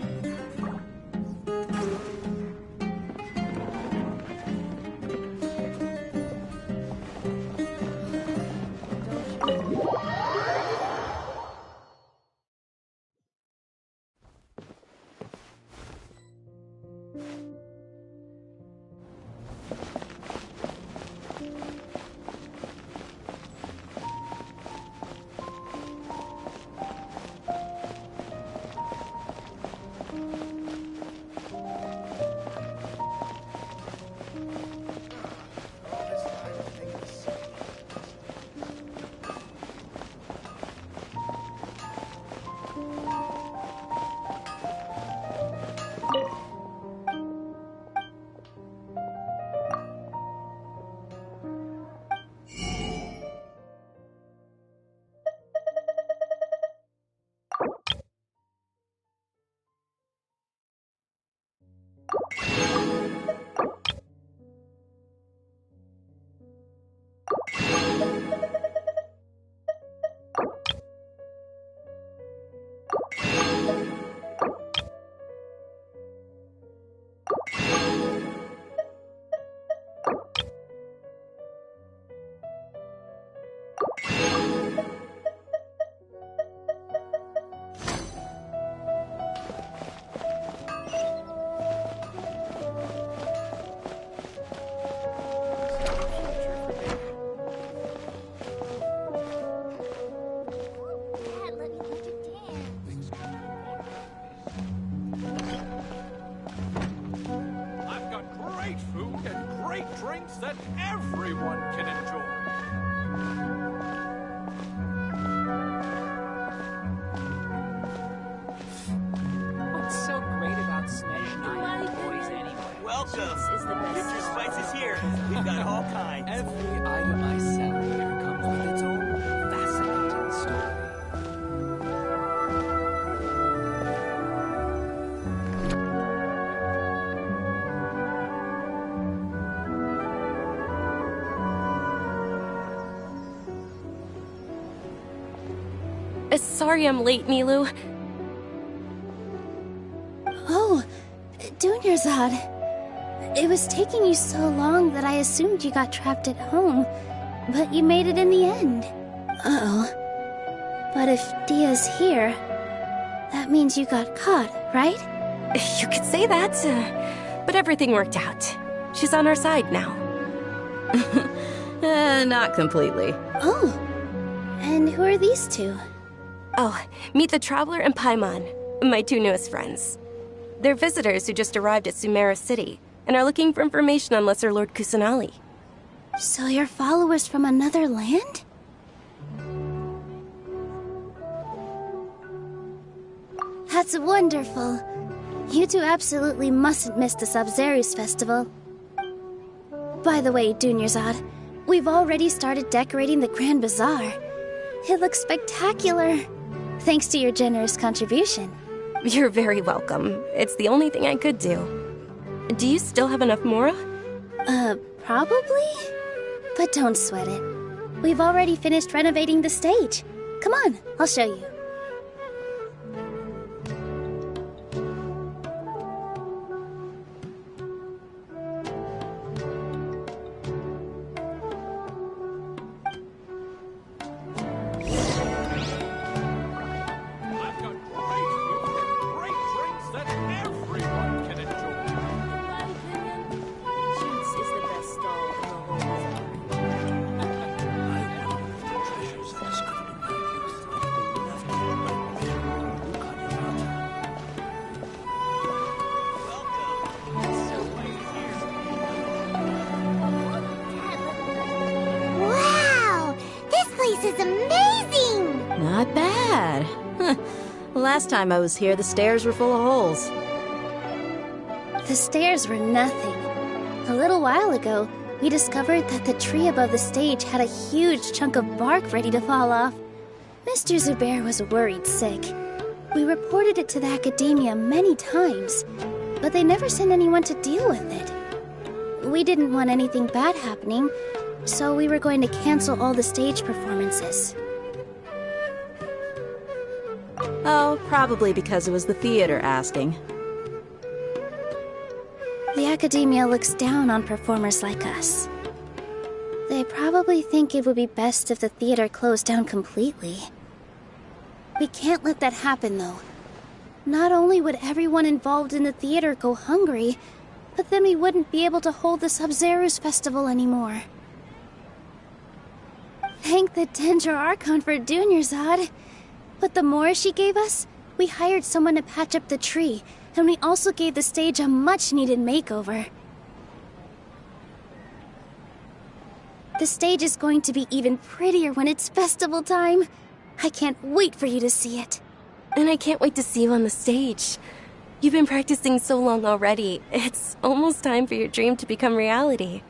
That everyone can enjoy. What's so great about Smash 9 boys anyway? Welcome! Get your spices here. We've got all kinds. Every item I sell here comes with its own fascinating story. Sorry I'm late, Nilu. Oh, Dunyarzad, it was taking you so long that I assumed you got trapped at home, but you made it in the end. Uh-oh. But if Dia's here, that means you got caught, right? You could say that, but everything worked out. She's on our side now. Not completely. Oh, and who are these two? Oh, meet the Traveler and Paimon, my two newest friends. They're visitors who just arrived at Sumeru City and are looking for information on Lesser Lord Kusanali. So you're followers from another land? That's wonderful. You two absolutely mustn't miss the Sub-Zerus festival. By the way, Dunyarzad, we've already started decorating the Grand Bazaar. It looks spectacular. Thanks to your generous contribution. You're very welcome. It's the only thing I could do. Do you still have enough Mora? Probably? But don't sweat it. We've already finished renovating the stage. Come on, I'll show you. Is amazing! Not bad. Last time I was here, the stairs were full of holes. The stairs were nothing. A little while ago, we discovered that the tree above the stage had a huge chunk of bark ready to fall off. Mr. Zubair was worried sick. We reported it to the academia many times, but they never sent anyone to deal with it. We didn't want anything bad happening, so we were going to cancel all the stage performances. Oh, probably because it was the theater asking. The academia looks down on performers like us. They probably think it would be best if the theater closed down completely. We can't let that happen, though. Not only would everyone involved in the theater go hungry, but then we wouldn't be able to hold the Sub-Zerus festival anymore. Thank the Dendro Archon for Dunyarzad. But the more she gave us, we hired someone to patch up the tree, and we also gave the stage a much-needed makeover. The stage is going to be even prettier when it's festival time. I can't wait for you to see it. And I can't wait to see you on the stage. You've been practicing so long already. It's almost time for your dream to become reality.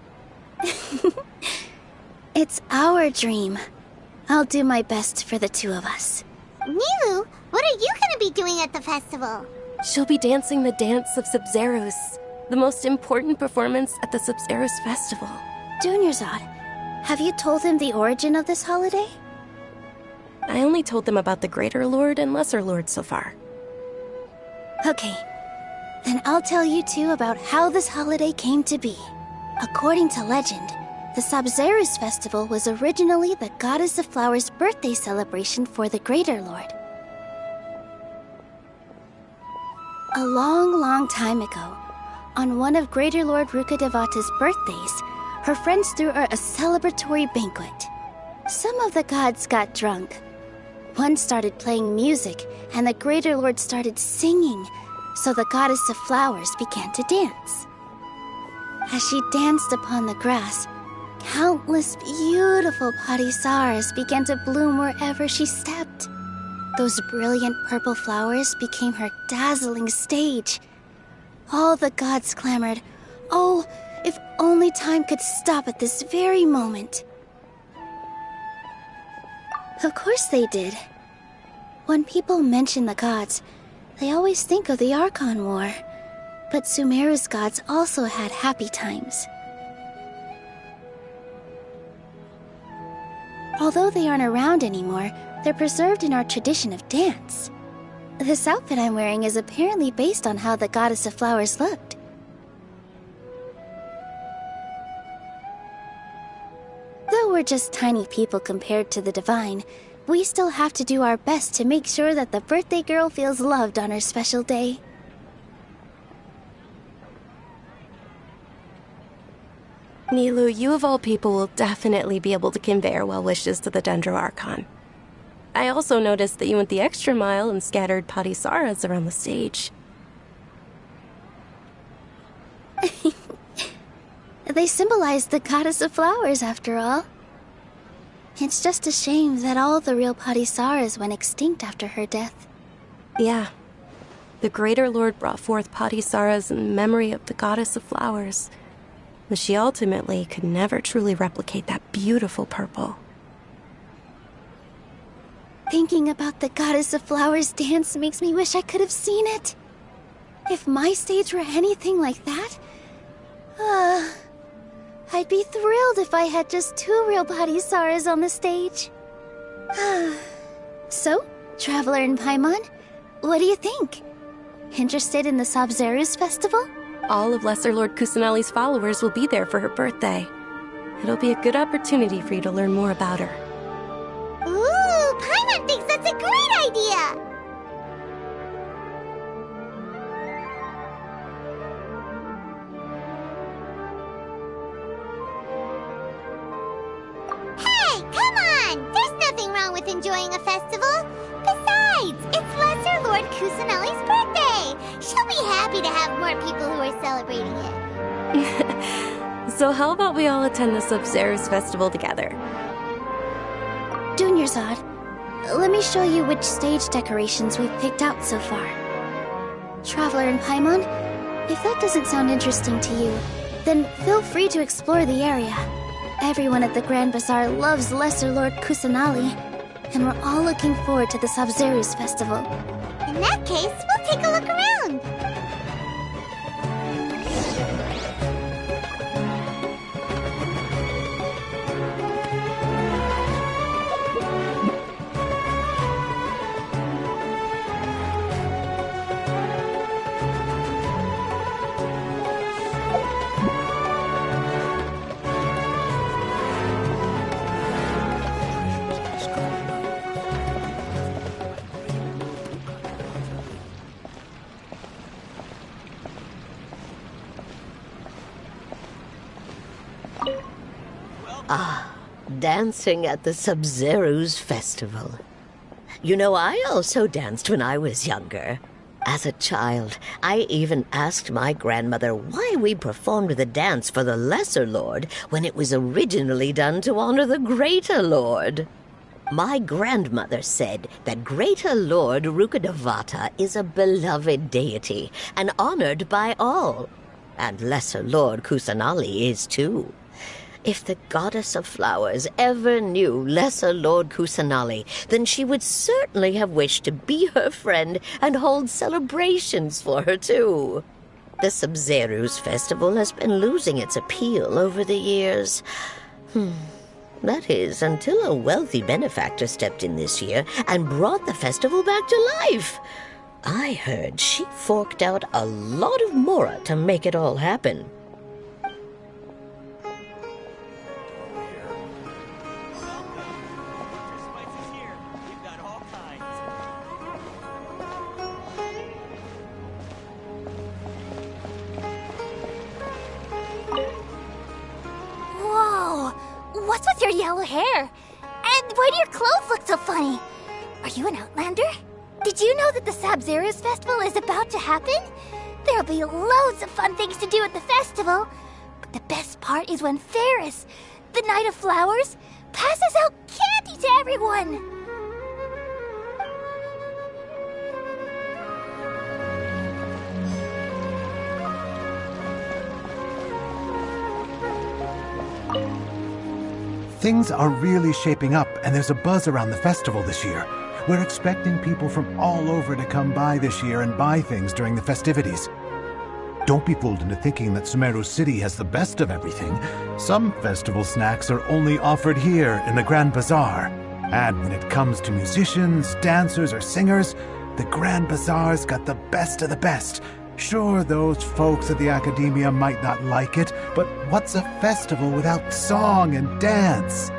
It's our dream. I'll do my best for the two of us. Nilu, what are you gonna be doing at the festival? She'll be dancing the dance of Sub-Zerus, the most important performance at the Sub-Zerus festival. Dunyarzad, have you told him the origin of this holiday? I only told them about the Greater Lord and Lesser Lord so far. Okay, then I'll tell you two about how this holiday came to be. According to legend, the Sub-Zerus festival was originally the Goddess of Flowers' birthday celebration for the Greater Lord. A long time ago, on one of Greater Lord Rukkhadevata's birthdays, her friends threw her a celebratory banquet. Some of the gods got drunk. One started playing music, and the Greater Lord started singing, so the Goddess of Flowers began to dance. As she danced upon the grass, countless beautiful parisaras began to bloom wherever she stepped. Those brilliant purple flowers became her dazzling stage. All the gods clamored, "Oh, if only time could stop at this very moment." Of course they did. When people mention the gods, they always think of the Archon War. But Sumeru's gods also had happy times. Although they aren't around anymore, they're preserved in our tradition of dance. This outfit I'm wearing is apparently based on how the Goddess of Flowers looked. Though we're just tiny people compared to the Divine, we still have to do our best to make sure that the birthday girl feels loved on her special day. Nilu, you of all people will definitely be able to convey our well wishes to the Dendro Archon. I also noticed that you went the extra mile and scattered Patisaras around the stage. They symbolize the Goddess of Flowers, after all. It's just a shame that all the real Patisaras went extinct after her death. Yeah. The Greater Lord brought forth Patisaras in memory of the Goddess of Flowers, but she ultimately could never truly replicate that beautiful purple. Thinking about the Goddess of Flowers dance makes me wish I could have seen it. If my stage were anything like that, I'd be thrilled if I had just 2 real Patisaras on the stage. So, Traveler and Paimon, what do you think? Interested in the Sabzeruz festival? All of Lesser Lord Kusanali's followers will be there for her birthday. It'll be a good opportunity for you to learn more about her. Ooh, Paimon thinks that's a great idea! Hey, come on! There's nothing wrong with enjoying a festival. Besides, it's Lesser Lord Kusanali's birthday. She'll be happy to have more people who are celebrating it. So how about we all attend the Sabzeruz festival together? Dunyarzad, let me show you which stage decorations we've picked out so far. Traveler and Paimon, if that doesn't sound interesting to you, then feel free to explore the area. Everyone at the Grand Bazaar loves Lesser Lord Kusanali, and we're all looking forward to the Sabzeruz festival. In that case, we'll take a look around. Dancing at the Sabzeruz festival. You know, I also danced when I was younger. As a child, I even asked my grandmother why we performed the dance for the Lesser Lord when it was originally done to honor the Greater Lord. My grandmother said that Greater Lord Rukkhadevata is a beloved deity and honored by all. And Lesser Lord Kusanali is too. If the Goddess of Flowers ever knew Lesser Lord Kusanali, then she would certainly have wished to be her friend and hold celebrations for her, too. The Sabzeruz festival has been losing its appeal over the years. That is, until a wealthy benefactor stepped in this year and brought the festival back to life. I heard she forked out a lot of mora to make it all happen. What's with your yellow hair? And why do your clothes look so funny? Are you an Outlander? Did you know that the Sabzeruz festival is about to happen? There'll be loads of fun things to do at the festival. But the best part is when Ferris, the Knight of Flowers, passes out candy to everyone. Things are really shaping up, and there's a buzz around the festival this year. We're expecting people from all over to come by this year and buy things during the festivities. Don't be fooled into thinking that Sumeru City has the best of everything. Some festival snacks are only offered here in the Grand Bazaar. And when it comes to musicians, dancers, or singers, The Grand Bazaar's got the best of the best. Sure, those folks at the Academia might not like it, but what's a festival without song and dance?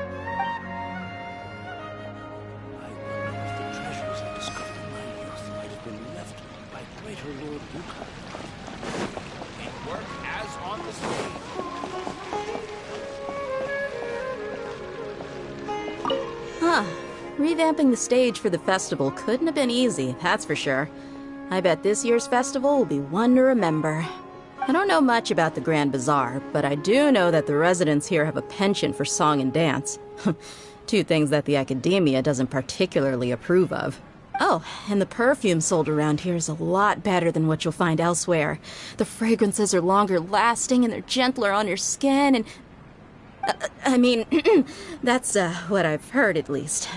Huh. Revamping the stage for the festival couldn't have been easy, that's for sure. I bet this year's festival will be one to remember. I don't know much about the Grand Bazaar, but I do know that the residents here have a penchant for song and dance. Two things that the Academia doesn't particularly approve of. Oh, and the perfume sold around here is a lot better than what you'll find elsewhere. The fragrances are longer lasting and they're gentler on your skin and... I mean, that's what I've heard at least.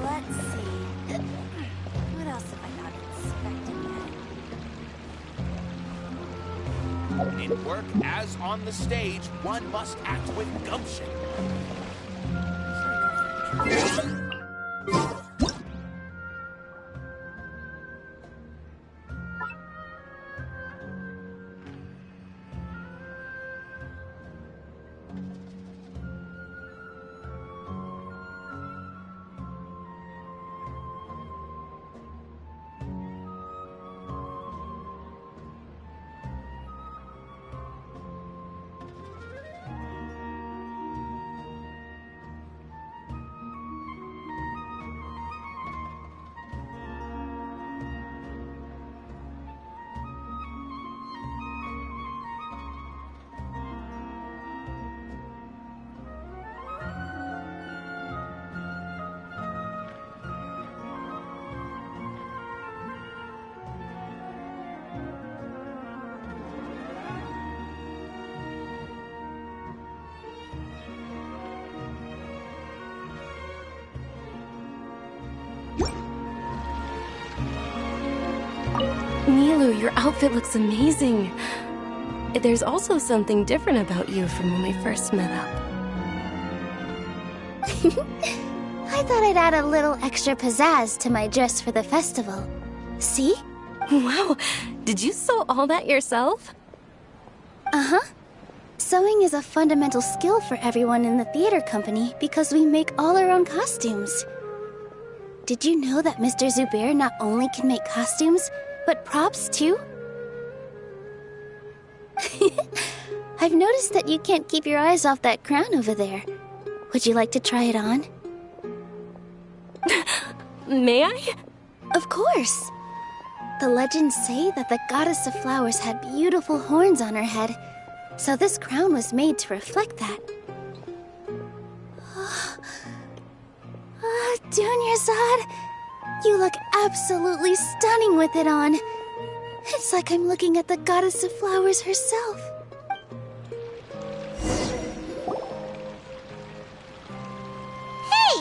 Let's see. What else have I not expecting yet? In work as on the stage, one must act with gumption. Nilu, your outfit looks amazing. There's also something different about you from when we first met up. I thought I'd add a little extra pizzazz to my dress for the festival. See? Wow, did you sew all that yourself? Uh-huh. Sewing is a fundamental skill for everyone in the theater company because we make all our own costumes. Did you know that Mr. Zubair not only can make costumes, but props too? I've noticed that you can't keep your eyes off that crown over there. Would you like to try it on? May I? Of course. The legends say that the goddess of flowers had beautiful horns on her head, so this crown was made to reflect that. Dunyarzad, you look absolutely stunning with it on. It's like I'm looking at the goddess of flowers herself. Hey!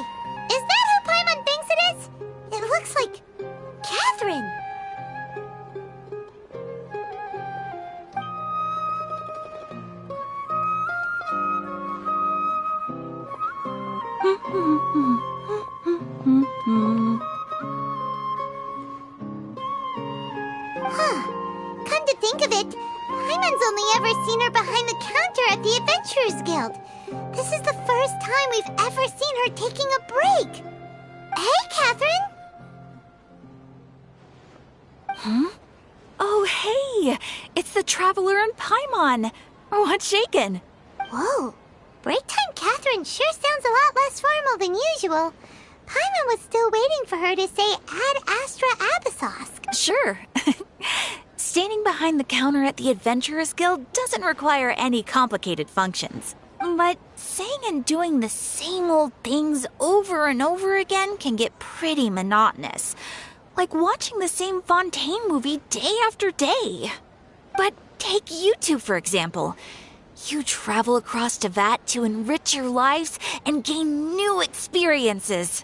Is that who Paimon thinks it is? It looks like... Catherine! Huh. Come to think of it, Paimon's only ever seen her behind the counter at the Adventurers Guild. This is the first time we've ever seen her taking a break. Hey, Catherine! Huh? Oh, hey! It's the Traveler and Paimon! What's shaken? Whoa. Break time Catherine sure sounds a lot less formal than usual. Paimon was still waiting for her to say Ad Astra Abyssosque. Sure. Standing behind the counter at the Adventurers Guild doesn't require any complicated functions. But saying and doing the same old things over and over again can get pretty monotonous. Like watching the same Fontaine movie day after day. But take you two, for example. You travel across Tevat to enrich your lives and gain new experiences.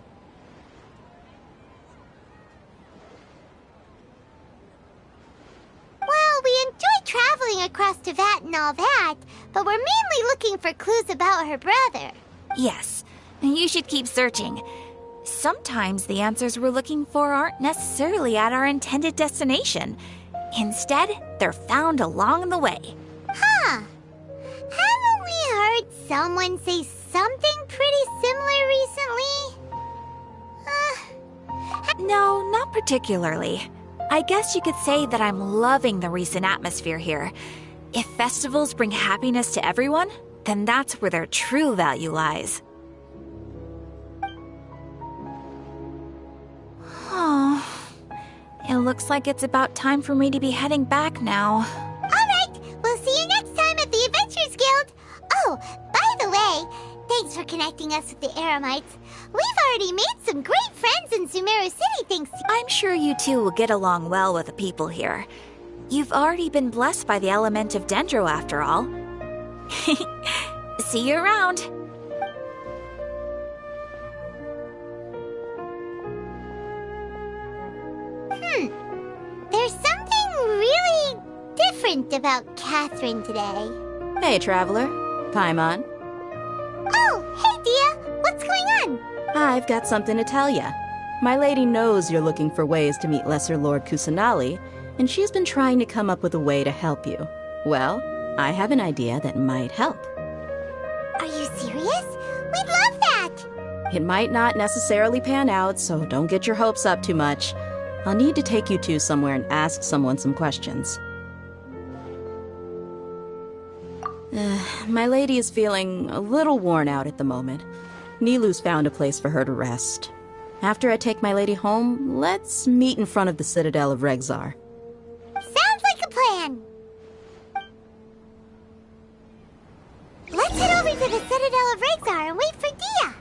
getting across to Vat and all that, but we're mainly looking for clues about her brother. Yes, you should keep searching. Sometimes the answers we're looking for aren't necessarily at our intended destination. Instead, they're found along the way. Huh. Haven't we heard someone say something pretty similar recently? No, not particularly. I guess you could say that I'm loving the recent atmosphere here. If festivals bring happiness to everyone, then that's where their true value lies. Oh, it looks like it's about time for me to be heading back now. Alright, we'll see you next time at the Adventurers Guild. Oh, by the way, thanks for connecting us with the Eremites. We've already made some great friends in Sumeru City thanks to— I'm sure you two will get along well with the people here. You've already been blessed by the element of Dendro after all. See you around. There's something really different about Catherine today. Hey, Traveler. Paimon. Oh, hey, Dia. What's going on? I've got something to tell ya. My lady knows you're looking for ways to meet Lesser Lord Kusanali, and she's been trying to come up with a way to help you. Well, I have an idea that might help. Are you serious? We'd love that! It might not necessarily pan out, so don't get your hopes up too much. I'll need to take you two somewhere and ask someone some questions. My lady is feeling a little worn out at the moment. Nilu's found a place for her to rest. After I take my lady home, let's meet in front of the Citadel of Regzar. Sounds like a plan! Let's head over to the Citadel of Regzar and wait for Dia!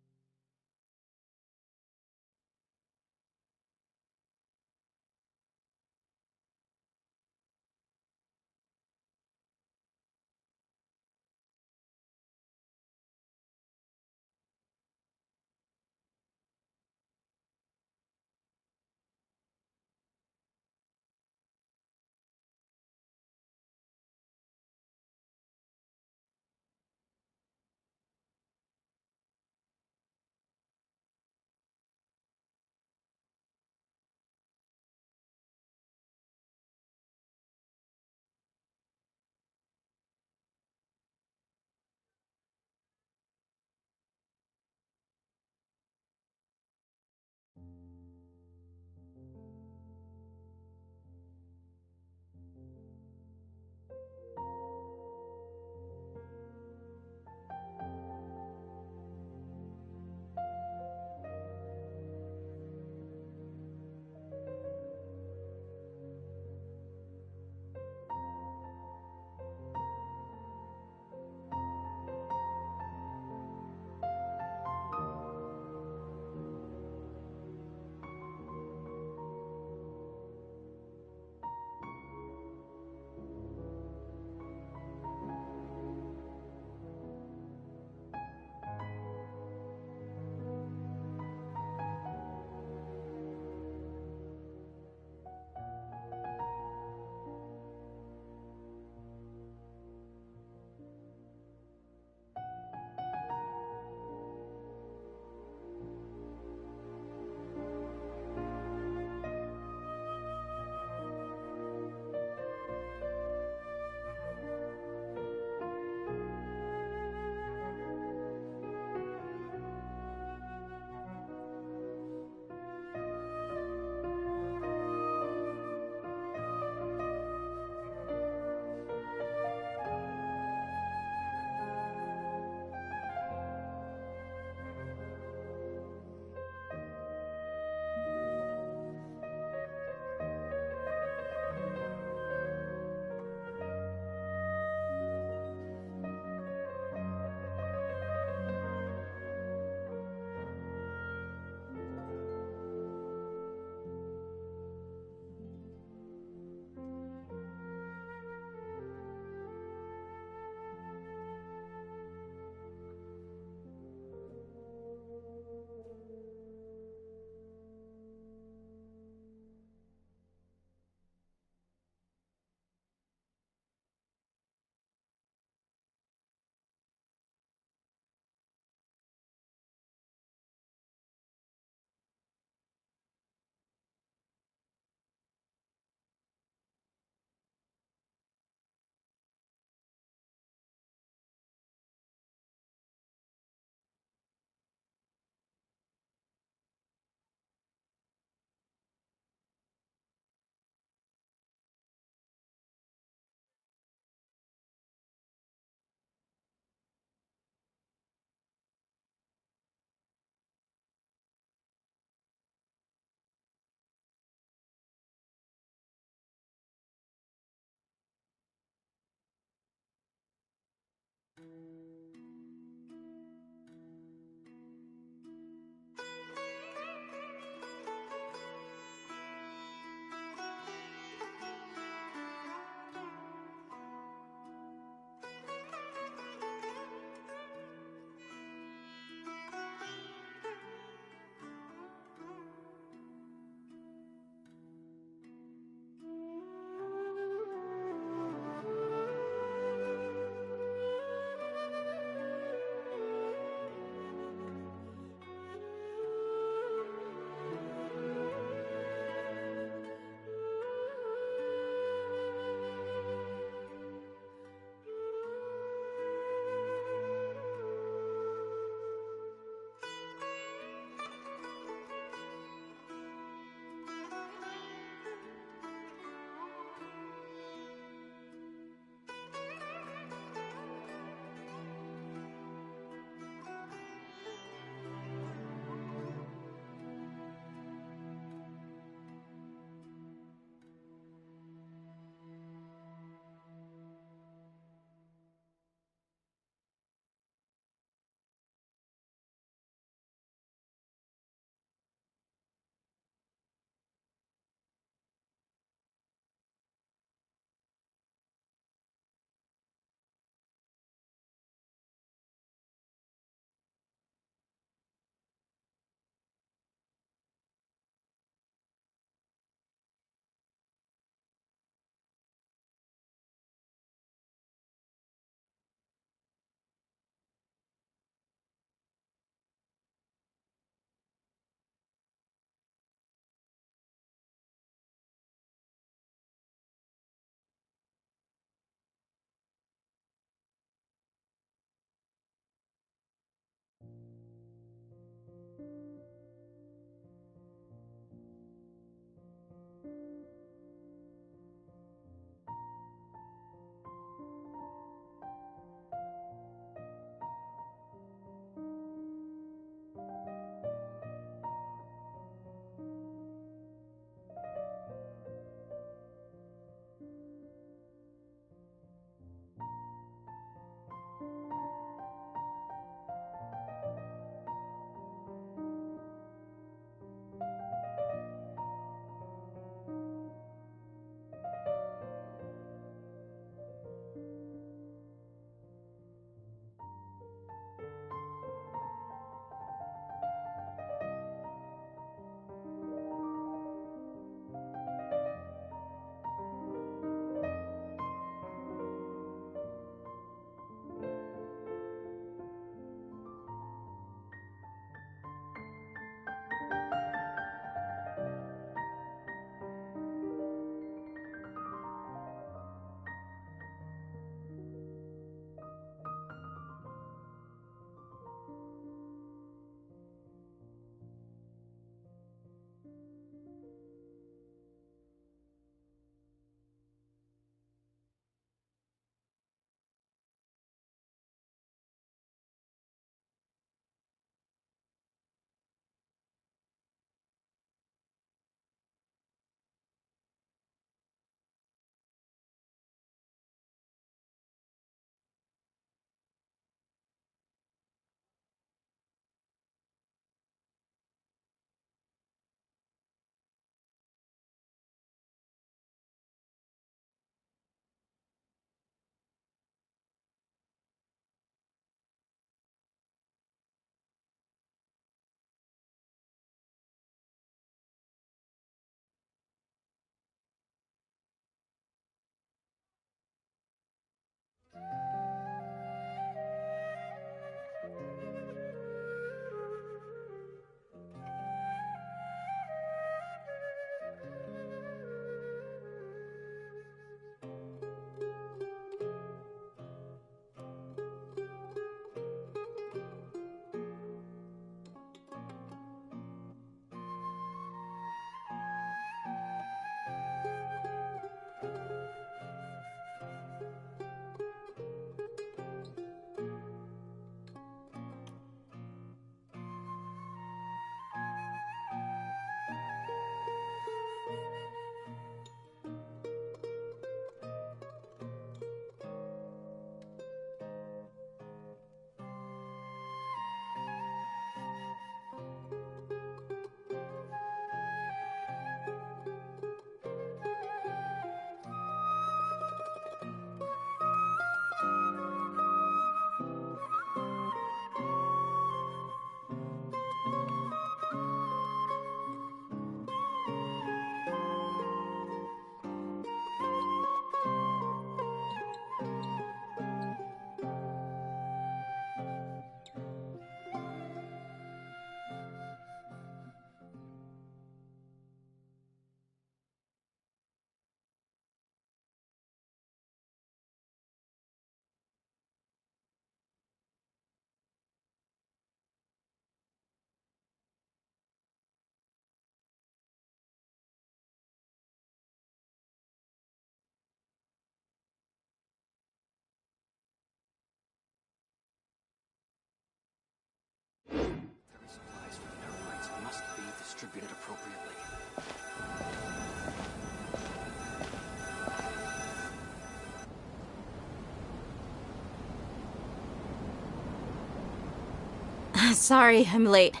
Sorry, I'm late.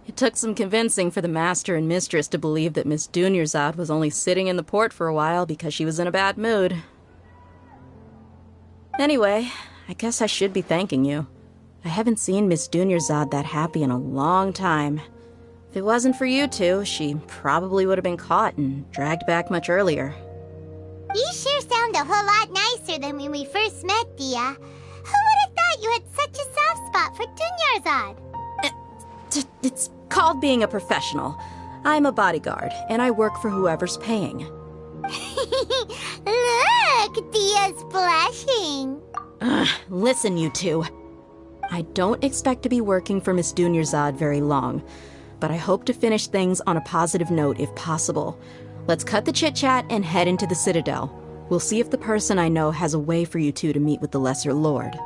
It took some convincing for the master and mistress to believe that Miss Dunyarzad was only sitting in the port for a while because she was in a bad mood. Anyway, I guess I should be thanking you. I haven't seen Miss Dunyarzad that happy in a long time. If it wasn't for you two, she probably would have been caught and dragged back much earlier. You sure sound a whole lot nicer than when we first met, Dia. Who would have thought you had such a soft spot for Dunyarzad? It's called being a professional. I'm a bodyguard, and I work for whoever's paying. Look, Dia's blushing. Listen, you two. I don't expect to be working for Miss Dunyarzad very long, but I hope to finish things on a positive note if possible. Let's cut the chit-chat and head into the Citadel. We'll see if the person I know has a way for you two to meet with the Lesser Lord.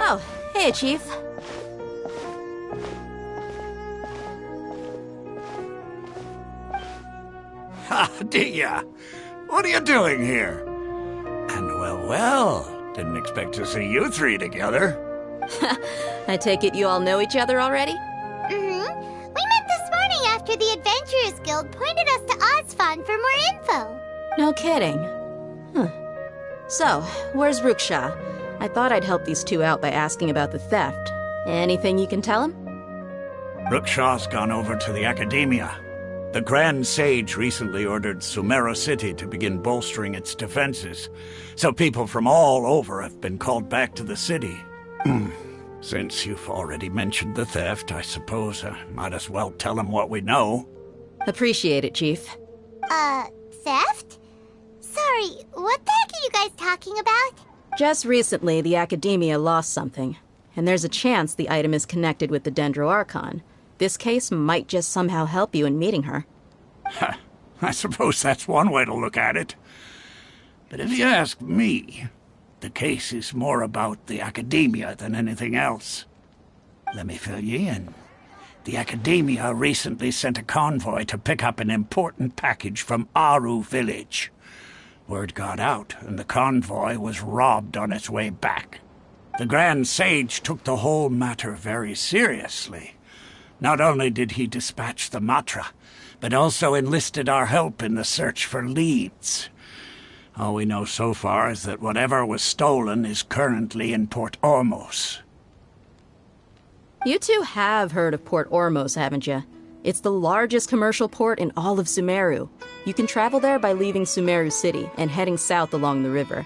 Oh, hey, Chief. Ha, Dia! What are you doing here? And well, didn't expect to see you three together. I take it you all know each other already? We met this morning after the Adventurers Guild pointed us to Ozfon for more info. No kidding. So, where's Ruksha? I thought I'd help these two out by asking about the theft. Anything you can tell him? Ruksha's gone over to the Academia. The Grand Sage recently ordered Sumeru City to begin bolstering its defenses, so people from all over have been called back to the city. Since you've already mentioned the theft, I suppose I might as well tell him what we know. Appreciate it, Chief. Theft? Sorry, what the heck are you guys talking about? Just recently, the Academia lost something, and there's a chance the item is connected with the Dendro Archon. This case might just somehow help you in meeting her. I suppose that's one way to look at it. But if you ask me, the case is more about the Academia than anything else. Let me fill you in. The Academia recently sent a convoy to pick up an important package from Aru village. Word got out, and the convoy was robbed on its way back. The Grand Sage took the whole matter very seriously. Not only did he dispatch the Matra, but also enlisted our help in the search for leads. All we know so far is that whatever was stolen is currently in Port Ormos. You two have heard of Port Ormos, haven't you? It's the largest commercial port in all of Sumeru. You can travel there by leaving Sumeru City and heading south along the river.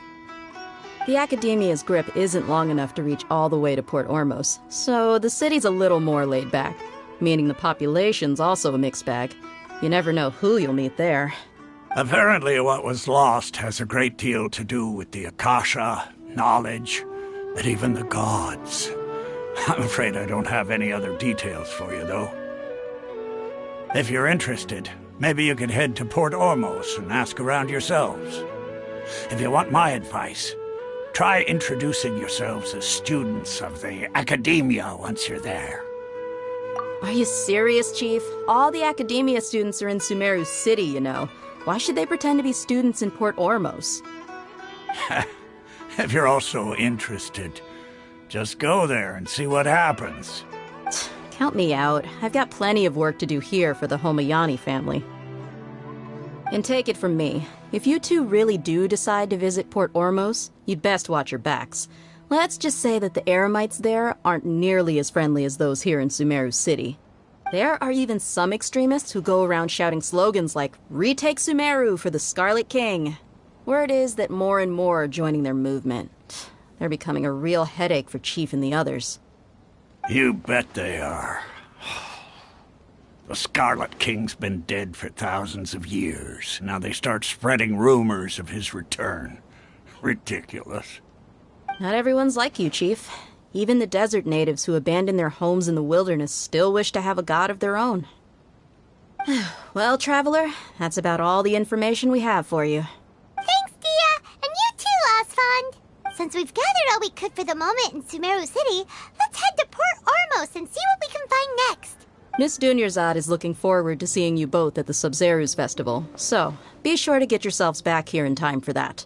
The Academia's grip isn't long enough to reach all the way to Port Ormos, so the city's a little more laid back, meaning the population's also a mixed bag. You never know who you'll meet there. Apparently what was lost has a great deal to do with the Akasha, knowledge, and even the gods. I'm afraid I don't have any other details for you, though. If you're interested, maybe you could head to Port Ormos and ask around yourselves. If you want my advice, try introducing yourselves as students of the Academia once you're there. Are you serious, Chief? All the Academia students are in Sumeru City, you know. Why should they pretend to be students in Port Ormos? If you're also interested, just go there and see what happens. Count me out. I've got plenty of work to do here for the Homayani family. And take it from me, if you two really do decide to visit Port Ormos, you'd best watch your backs. Let's just say that the Eremites there aren't nearly as friendly as those here in Sumeru City. There are even some extremists who go around shouting slogans like, "Retake Sumeru for the Scarlet King." Word is that more and more are joining their movement. They're becoming a real headache for Chief and the others. You bet they are. The Scarlet King's been dead for thousands of years. Now they start spreading rumors of his return. Ridiculous. Not everyone's like you, Chief. Even the desert natives who abandoned their homes in the wilderness still wish to have a god of their own. Well, Traveler, that's about all the information we have for you. Thanks, Dia, and you too, Osfond. Since we've gathered all we could for the moment in Sumeru City, let's head head to Port Ormos and see what we can find next. Miss Dunyarzad is looking forward to seeing you both at the Sumeru's festival, so be sure to get yourselves back here in time for that.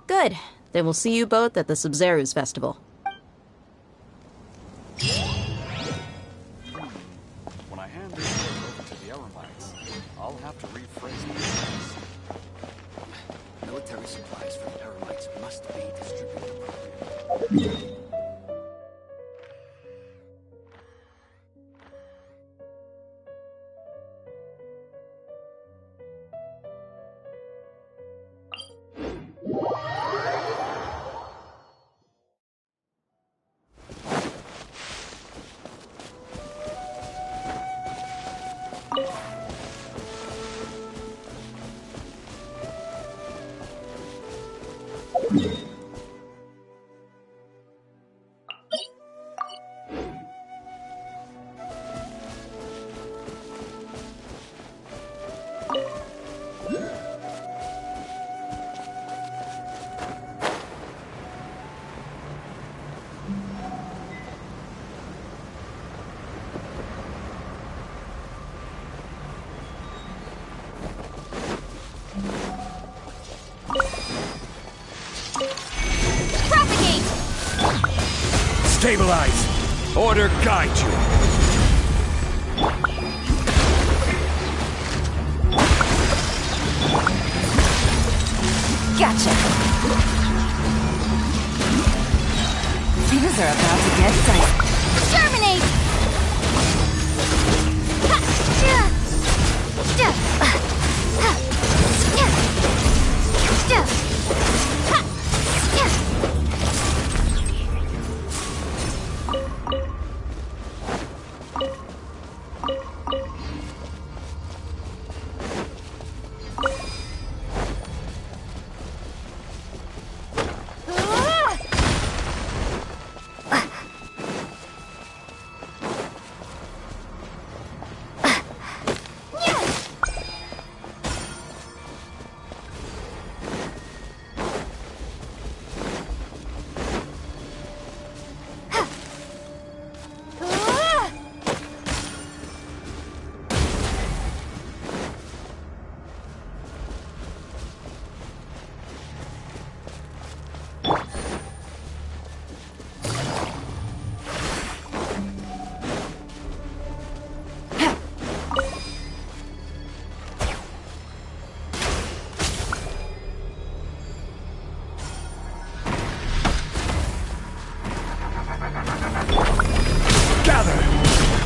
Good. Then we'll see you both at the Sumeru's festival. When I hand this work over to the Eremites, I'll have to rephrase the business. Military supplies for the Eremites must be distributed appropriately. Stabilize! Order guide you! Gotcha! Things are about to get dicey. Terminate! Ha! Yeah! Yeah! Ha! Yeah! Yeah! Ha! Yeah!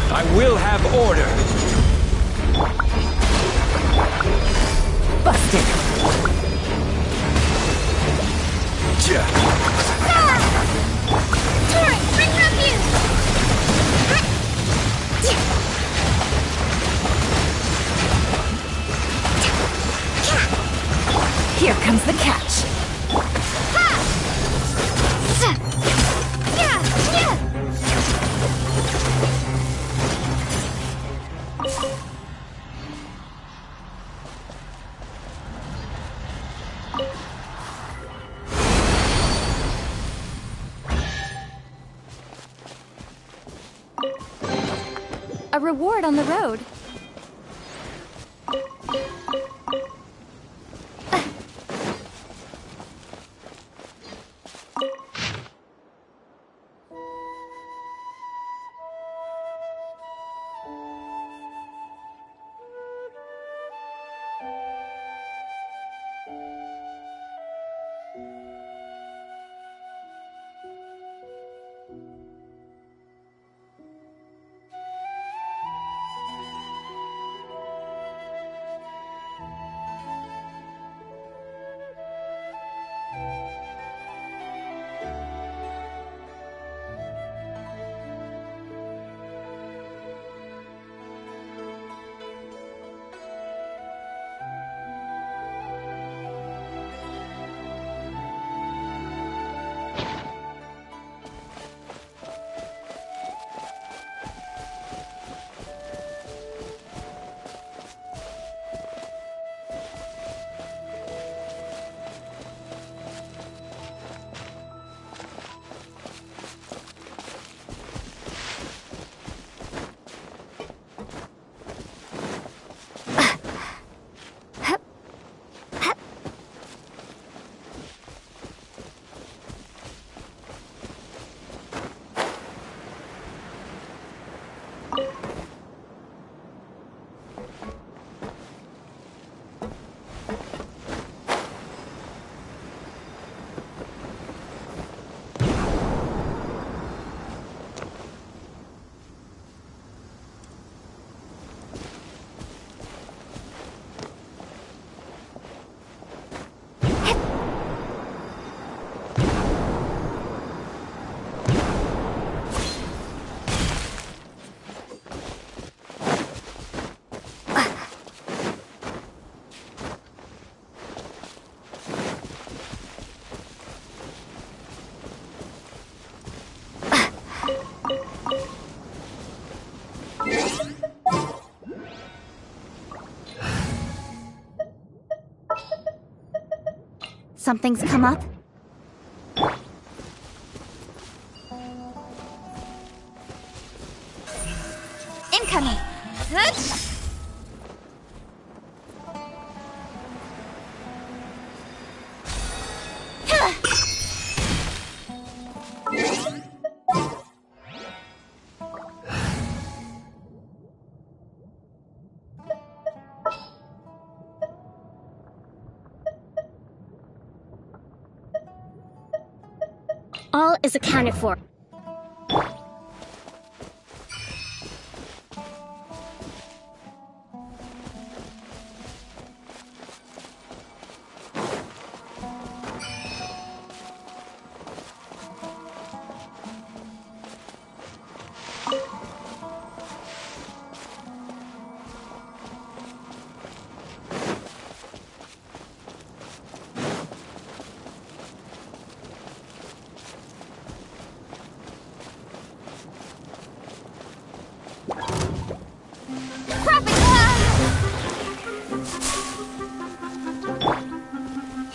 I will have order! Busted! Turret, bring refuse! Here comes the catch. A reward on the road. Something's come up? Incoming! All is accounted for.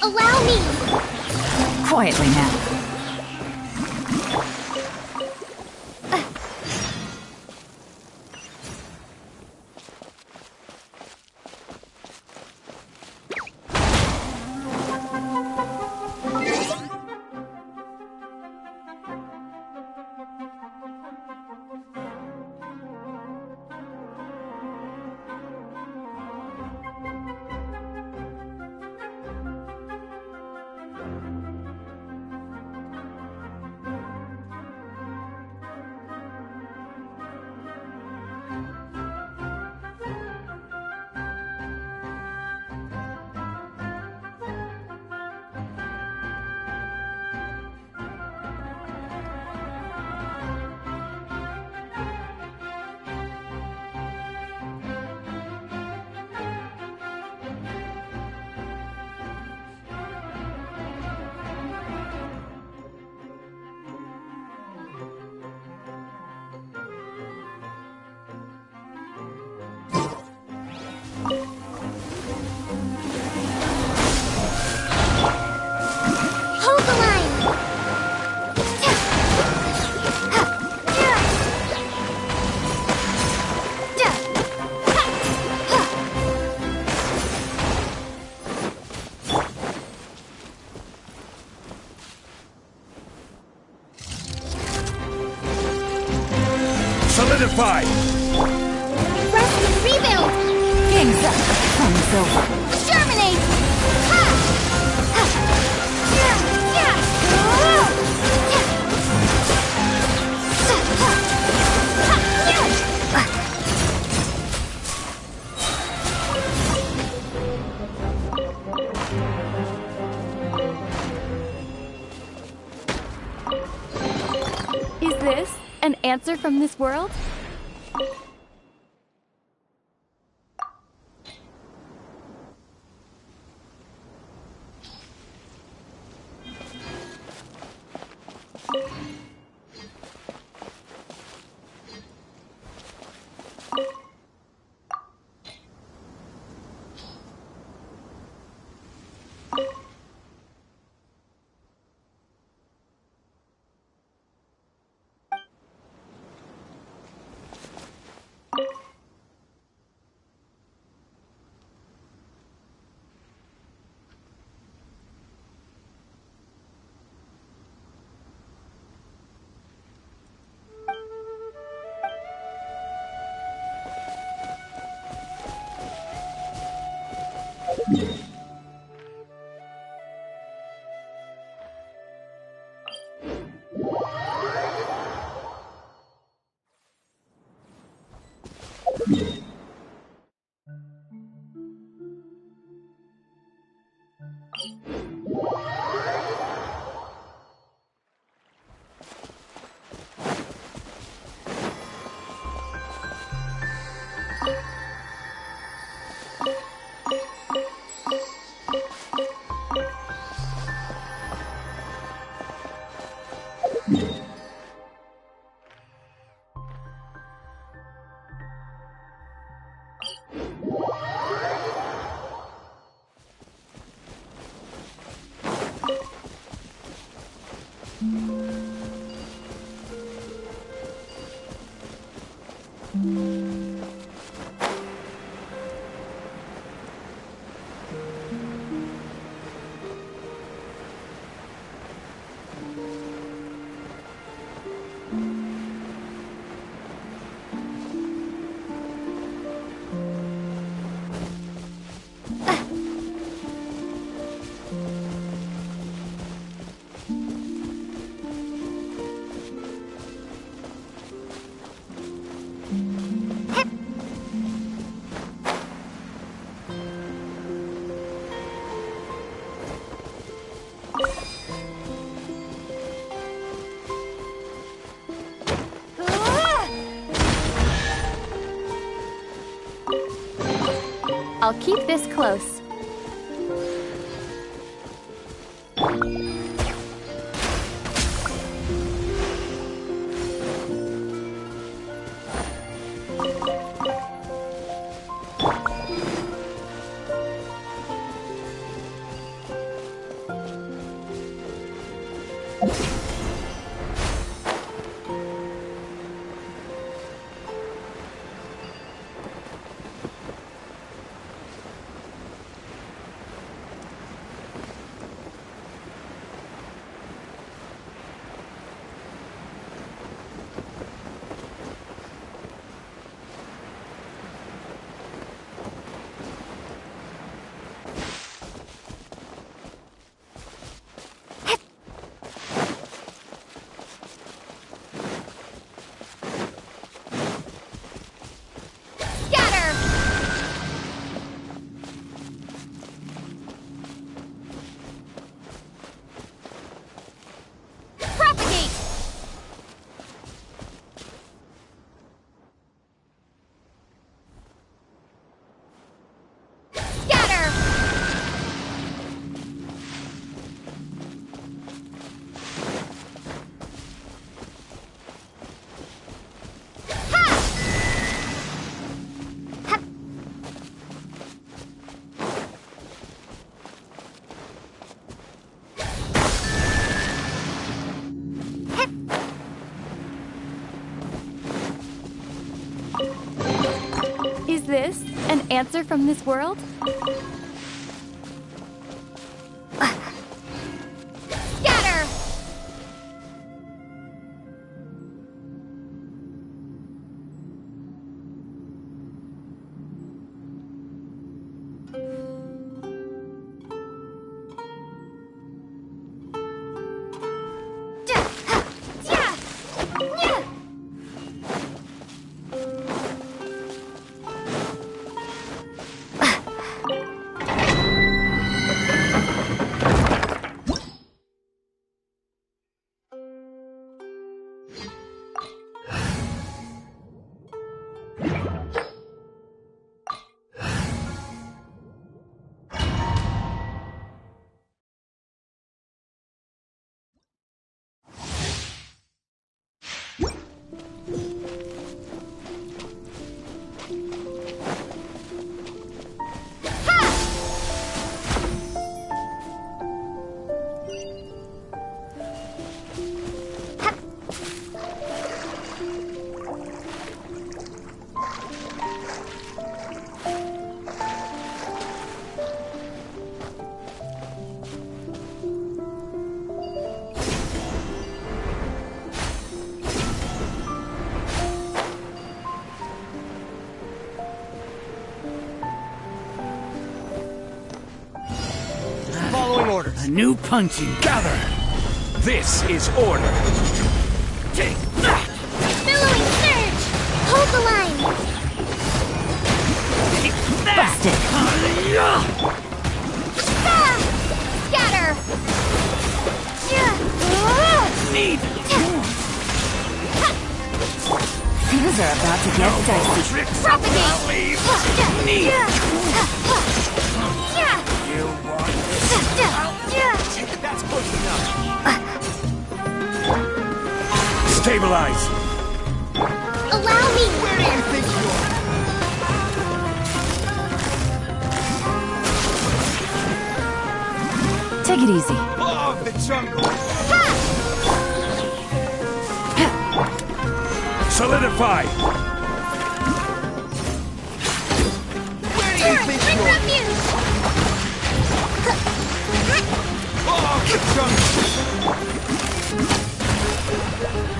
Allow me! Quietly now. Hold the line! Solidify! Rest and rebuild! Game's up. Time's over. Germinate! Ha! Ha! Yeah! Yeah! Is this an answer from this world? I'll keep this close. Is this an answer from this world? Scatter! A new punching. Gather! This is order. Take that! Billowing surge! Hold the line! Take that! Busted! Scatter! Need! Things are about to get dicey. Propagate! Need! You want this? That's close enough. Stabilize! Allow me! Where do you think you are? Take it easy. Law of the jungle! Solidify! Where do you think you are? Law of the jungle!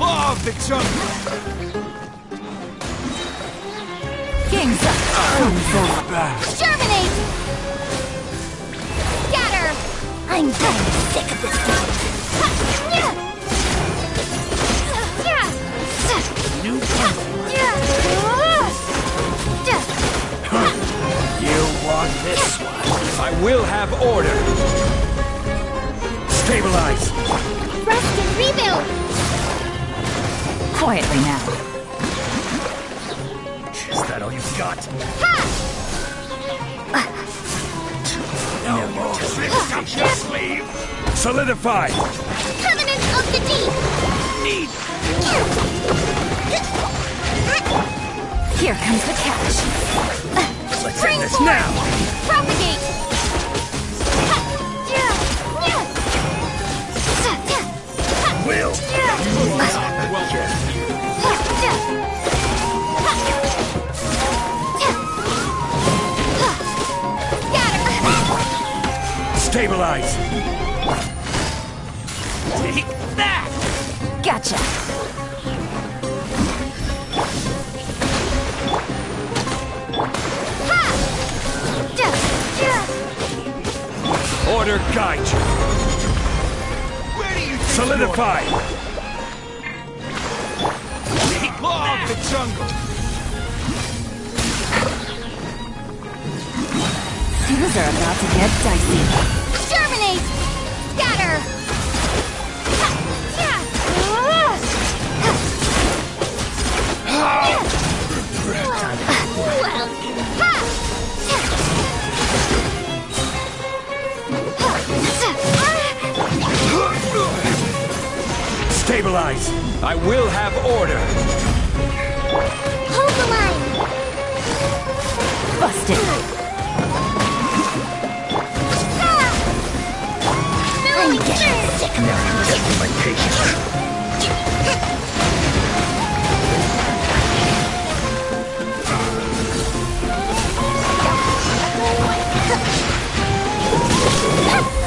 Law of the jungle! King's up. Germinate! Scatter! I'm done sick of this game. New You want this one? I will have order! Stabilize! Rest and rebuild! Quietly now. Is that all you've got? Ha! Solidify! Covenant of the Deep! Need! Here comes the catch. Let's end this now! Propagate! Will! Stabilize! Take that! Gotcha. Order guide you! Where do you solidify! Law of the jungle! Things are about to get dicey. Germinate! Scatter! Stabilize! I will have order! Hold the line! Busted. I'm getting sick of Taking my patience.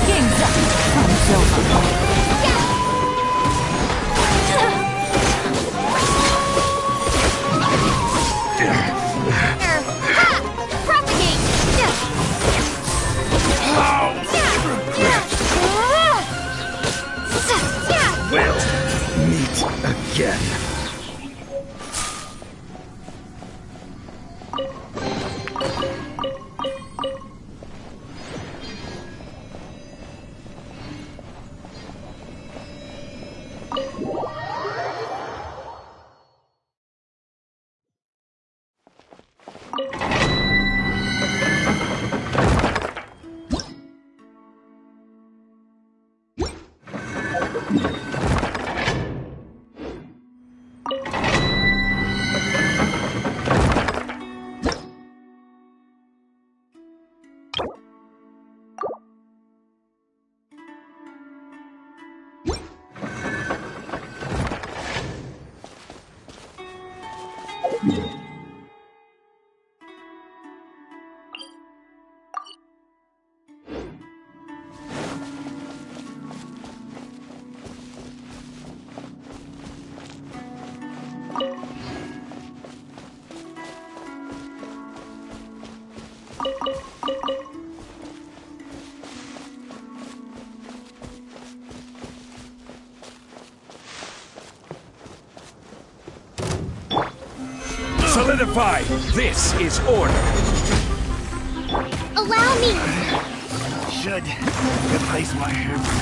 Game's up. It's over. Propagate! We'll meet again. Solidify! This is order! Allow me! Should replace my hammer.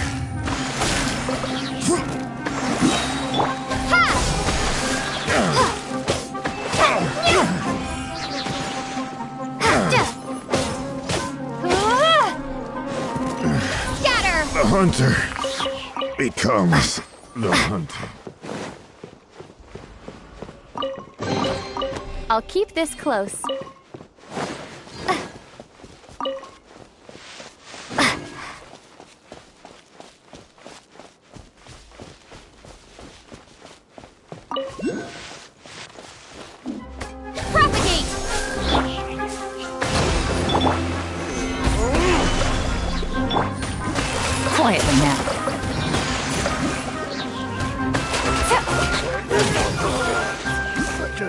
Scatter! The hunter becomes the hunter. I'll keep this close. Propagate! Quietly now. Such a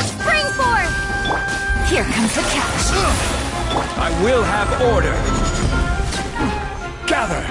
Spring forth! Here comes the catch. I will have order! Gather!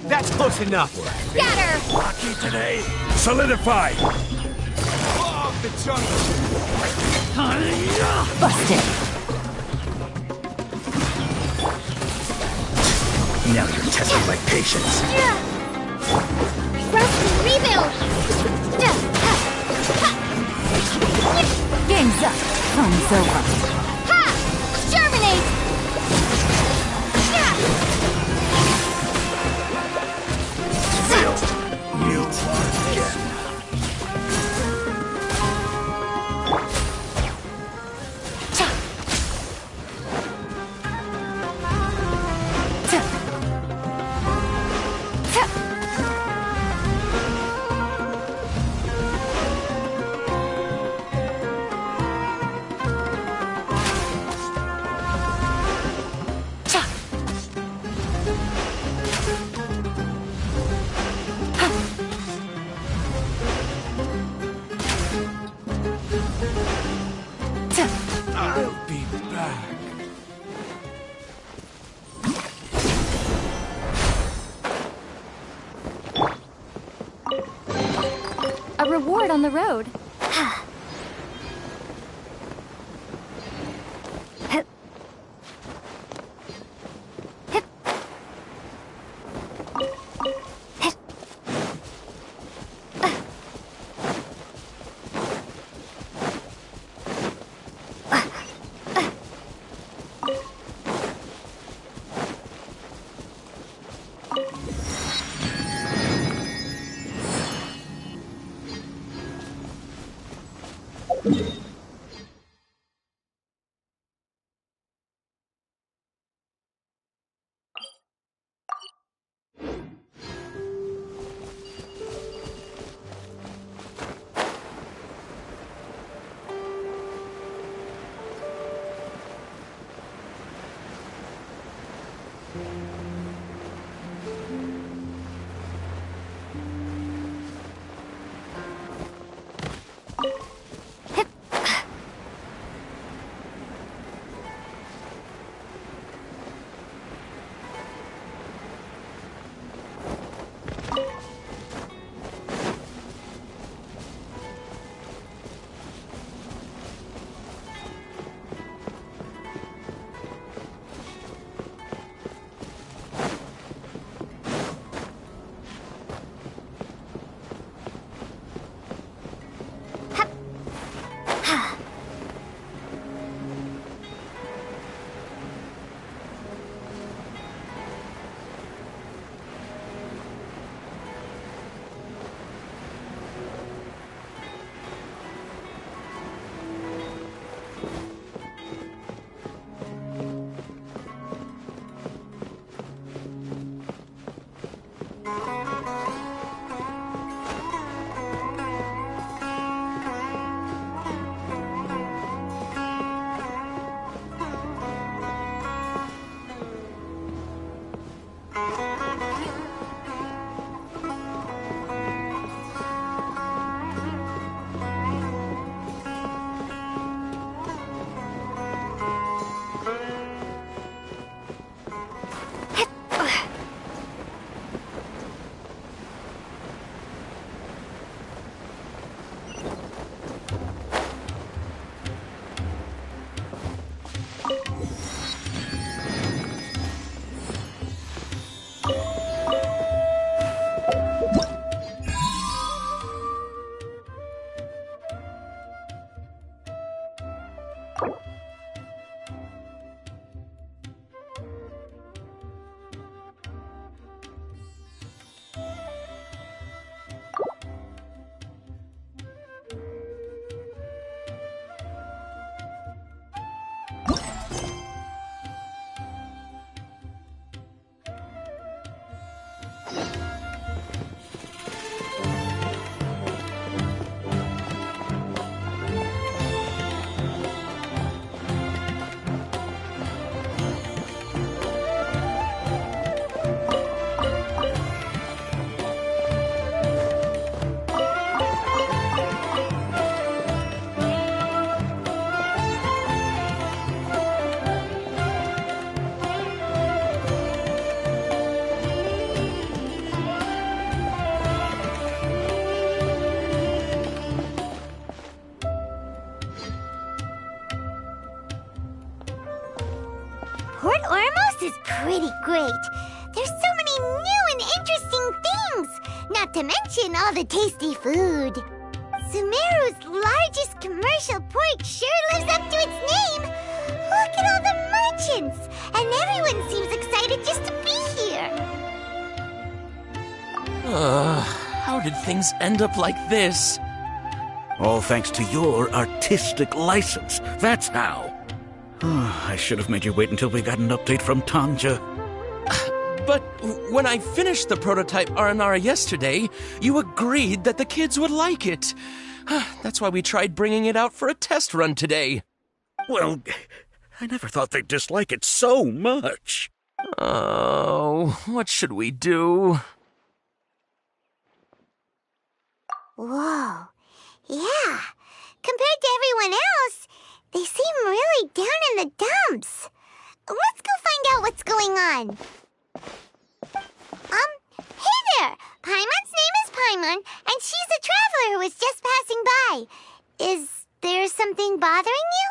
That's close enough. Scatter! Lucky today. Solidify. Off the jungle. Busted. Now you're testing my patience. Rebuild! Game's up. Fun's over. Ha! Germinate! I'll be back. A reward on the road. Ormos is pretty great. There's so many new and interesting things, not to mention all the tasty food. Sumeru's largest commercial port sure lives up to its name. Look at all the merchants, and everyone seems excited just to be here. How did things end up like this? All thanks to your artistic license. That's how. I should have made you wait until we got an update from Tanja. But when I finished the prototype Aranara yesterday, you agreed that the kids would like it. That's why we tried bringing it out for a test run today. Well, I never thought they'd dislike it so much. Oh, what should we do? Whoa. Yeah. Compared to everyone else, they seem really down in the dumps. Let's go find out what's going on. Hey there! Paimon's name is Paimon, and she's a traveler who was just passing by. Is there something bothering you?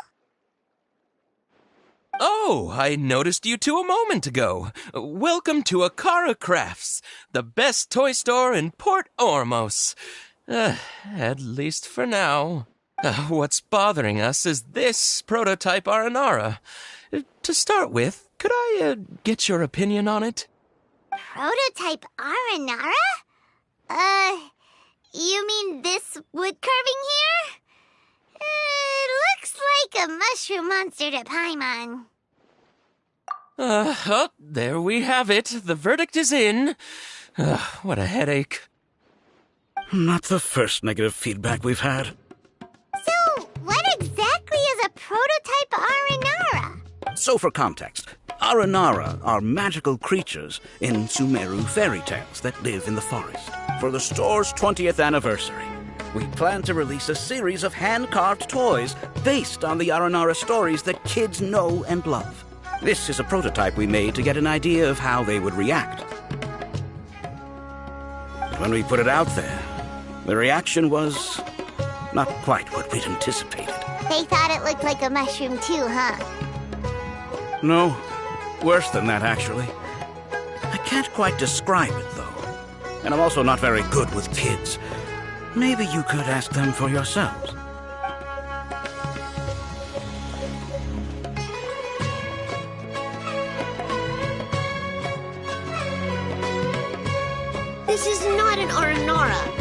Oh, I noticed you two a moment ago. Welcome to Akara Crafts, the best toy store in Port Ormos. At least for now. What's bothering us is this prototype Aranara. To start with, could I get your opinion on it? Prototype Aranara? You mean this wood carving here? It looks like a mushroom monster to Paimon. There we have it. The verdict is in. What a headache. Not the first negative feedback we've had. So, what exactly is a prototype Aranara? So for context, Aranara are magical creatures in Sumeru fairy tales that live in the forest. For the store's 20th anniversary, we plan to release a series of hand-carved toys based on the Aranara stories that kids know and love. This is a prototype we made to get an idea of how they would react. When we put it out there, the reaction was not quite what we'd anticipated. They thought it looked like a mushroom too, huh? No, worse than that, actually. I can't quite describe it, though. And I'm also not very good with kids. Maybe you could ask them for yourselves. This is not an Aranara.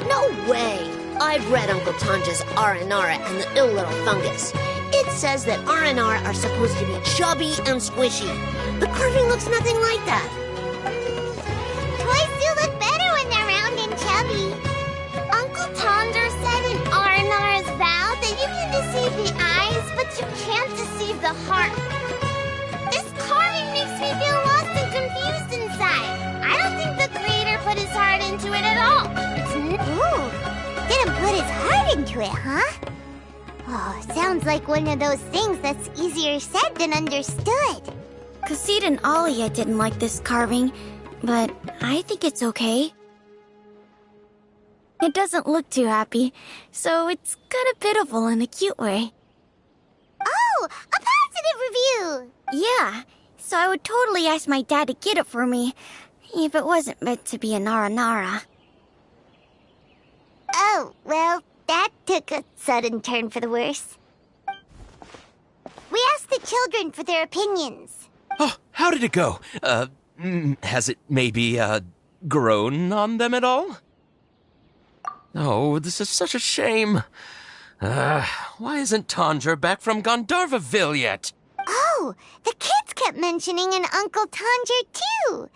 No way. I've read Uncle Tanja's Aranara and the ill little fungus. It says that Aranara are supposed to be chubby and squishy. The carving looks nothing like that. Toys do look better when they're round and chubby. Uncle Tanja said in Aranara's vow that you can deceive the eyes, but you can't deceive the heart. This carving makes me feel lost and confused inside. I don't think the creator put his heart into it at all. Ooh, didn't put his heart into it, huh? Oh, sounds like one of those things that's easier said than understood. Kassid and Alia didn't like this carving, but I think it's okay. It doesn't look too happy, so it's kind of pitiful in a cute way. Oh, a positive review! Yeah, so I would totally ask my dad to get it for me, if it wasn't meant to be an Aranara. Oh, well, that took a sudden turn for the worse. We asked the children for their opinions. Oh, how did it go? Has it maybe, grown on them at all? Oh, this is such a shame. Why isn't Tanja back from Gandharvaville yet? Oh, the kids kept mentioning an Uncle Tanja, too.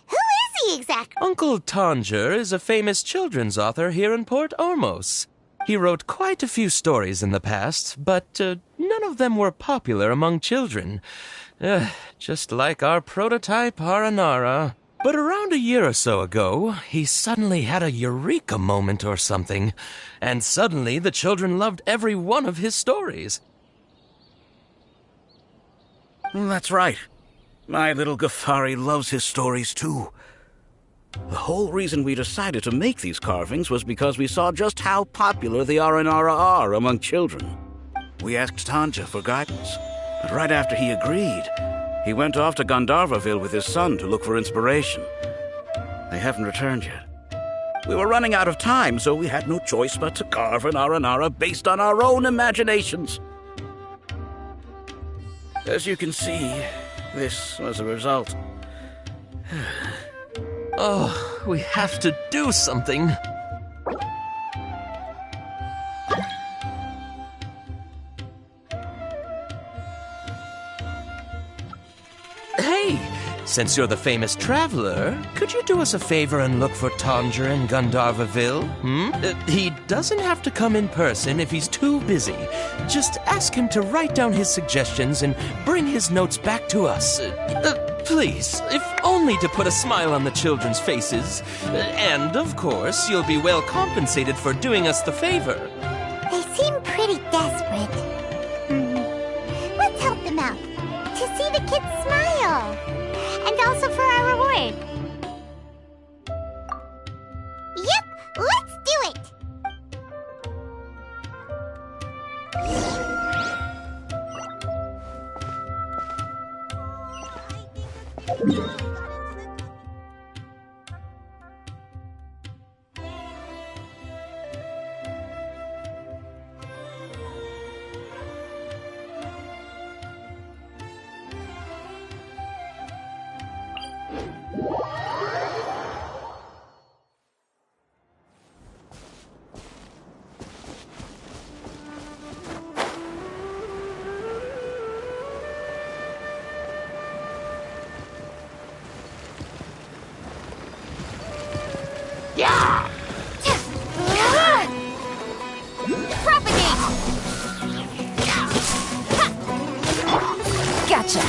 Who is he exactly? Uncle Tanja is a famous children's author here in Port Ormos. He wrote quite a few stories in the past, but none of them were popular among children. Just like our prototype Aranara. But around a year or so ago, he suddenly had a eureka moment or something, and suddenly the children loved every one of his stories. That's right. My little Ghaffari loves his stories, too. The whole reason we decided to make these carvings was because we saw just how popular the Aranara are among children. We asked Tanja for guidance, but right after he agreed, He went off to Gandharvaville with his son to look for inspiration. They haven't returned yet. We were running out of time, so we had no choice but to carve an Aranara based on our own imaginations. As you can see, this was a result. Oh, we have to do something. Hey, since you're the famous traveler, could you do us a favor and look for Tanger in Gandharvaville? He doesn't have to come in person if he's too busy. Just ask him to write down his suggestions and bring his notes back to us. Please, if only to put a smile on the children's faces. And, of course, you'll be well compensated for doing us the favor. They seem pretty desperate. Let's help them out. To see the kids smile. And also for our reward. Yep, let's do it! Gotcha.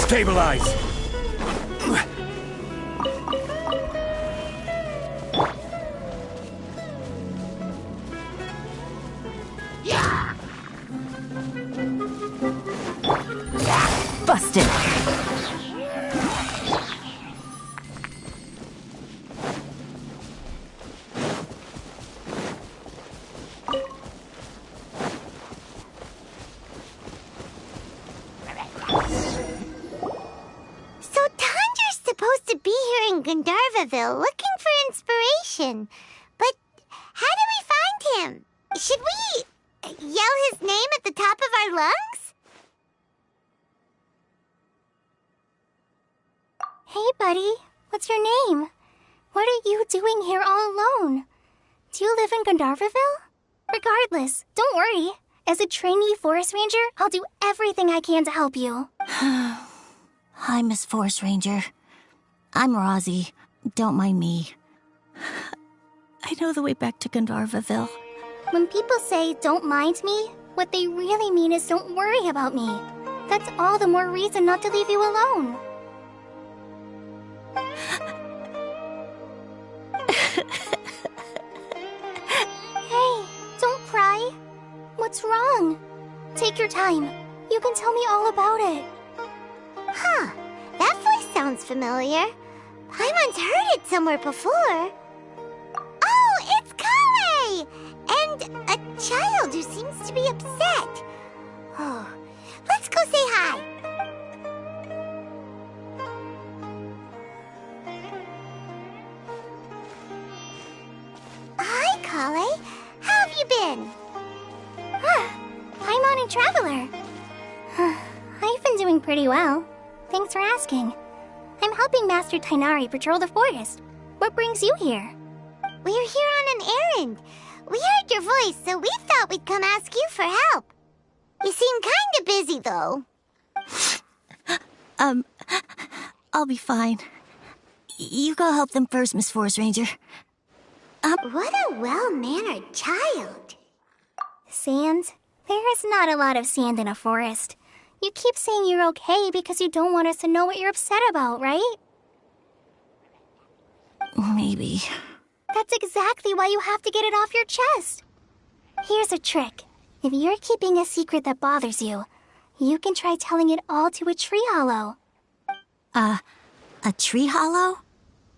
Stabilize! Busted. So Tanger's supposed to be here in Gandharvaville looking for inspiration. But how do we find him? Should we yell his name at the top of our lungs? Hey, buddy. What's your name? What are you doing here all alone? Do you live in Gandharvaville? Regardless, don't worry. As a trainee forest ranger, I'll do everything I can to help you. Hi, Miss Forest Ranger. I'm Rosie. Don't mind me. I know the way back to Gandharvaville. When people say, don't mind me, what they really mean is don't worry about me. That's all the more reason not to leave you alone. Hey, don't cry. What's wrong? Take your time. You can tell me all about it. Huh, that voice sounds familiar. Paimon's heard it somewhere before. Oh, it's Kale! And a child who seems to be upset. Oh, let's go say hi. Hi, Kale. How have regular. I've been doing pretty well. Thanks for asking. I'm helping Master Tainari patrol the forest. What brings you here? We're here on an errand. We heard your voice, so we thought we'd come ask you for help. You seem kinda busy, though. I'll be fine. You go help them first, Miss Forest Ranger. What a well-mannered child. Sand? There is not a lot of sand in a forest. You keep saying you're okay because you don't want us to know what you're upset about, right? Maybe. That's exactly why you have to get it off your chest. Here's a trick. If you're keeping a secret that bothers you, you can try telling it all to a tree hollow. A tree hollow?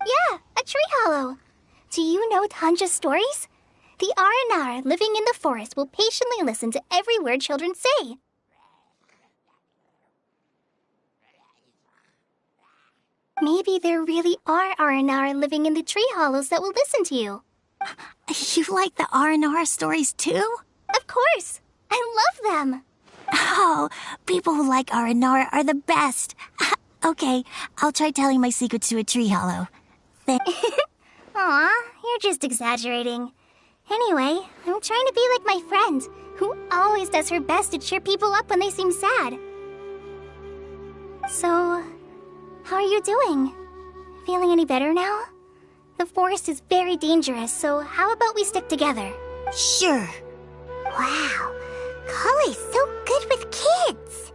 Yeah, a tree hollow. Do you know Tanja's stories? The Aranar living in the forest will patiently listen to every word children say. Maybe there really are Aranar living in the tree hollows that will listen to you. You like the R&R stories too? Of course! I love them! Oh, people who like R&R are the best. Okay, I'll try telling my secrets to a tree hollow. Aw, you're just exaggerating. Anyway, I'm trying to be like my friend, who always does her best to cheer people up when they seem sad. So, how are you doing? Feeling any better now? The forest is very dangerous, so how about we stick together? Sure. Wow, Collie's so good with kids.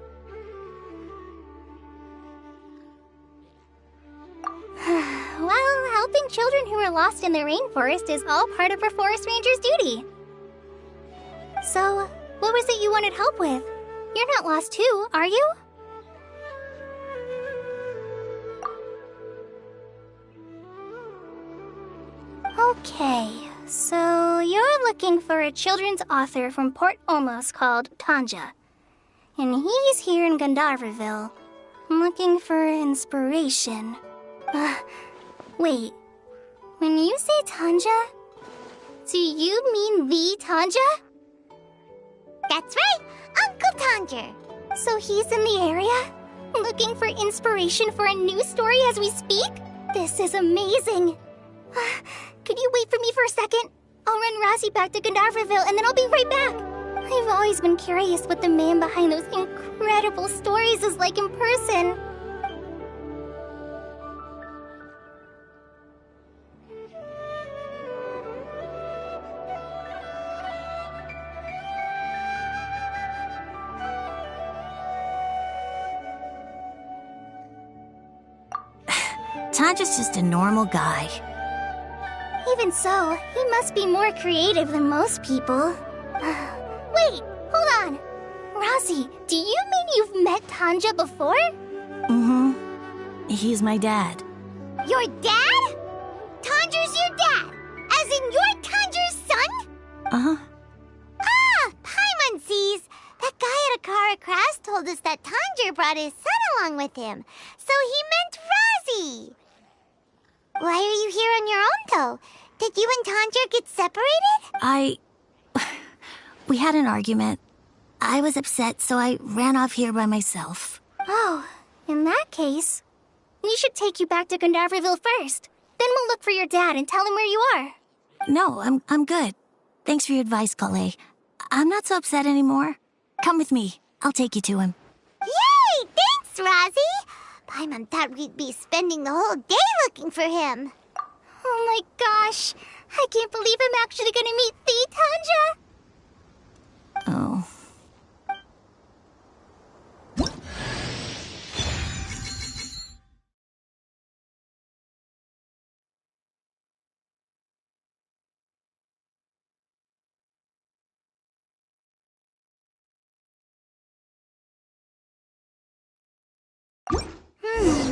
Well, helping children who are lost in the rainforest is all part of a forest ranger's duty. So, what was it you wanted help with? You're not lost too, are you? Okay, so you're looking for a children's author from Port Olmos called Tanja. And he's here in Gandharvaville, looking for inspiration. Wait, when you say Tanja, do you mean the Tanja? That's right, Uncle Tanja. So he's in the area, looking for inspiration for a new story as we speak? This is amazing. Could you wait for me for a second? I'll run Razi back to Gandharvaville and then I'll be right back. I've always been curious what the man behind those incredible stories is like in person. Tanja's just a normal guy. Even so, he must be more creative than most people. Wait, hold on. Razi, do you mean you've met Tanja before? Mm-hmm. He's my dad. Your dad? Tanja's your dad? As in you're Tanja's son? Uh-huh. Ah, Paimon sees. That guy at Akara Crass told us that Tanja brought his son along with him. So he meant Razi. Why are you here on your own, though? Did you and Tanja get separated? We had an argument. I was upset, so I ran off here by myself. Oh, in that case, we should take you back to Gandharvaville first. Then we'll look for your dad and tell him where you are. No, I'm good. Thanks for your advice, Kale. I'm not so upset anymore. Come with me. I'll take you to him. Yay! Thanks, Razi! Paimon thought we'd be spending the whole day looking for him. Oh my gosh! I can't believe I'm actually gonna meet the Tanja! Oh.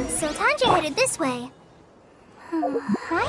So Tanja headed this way. Hi?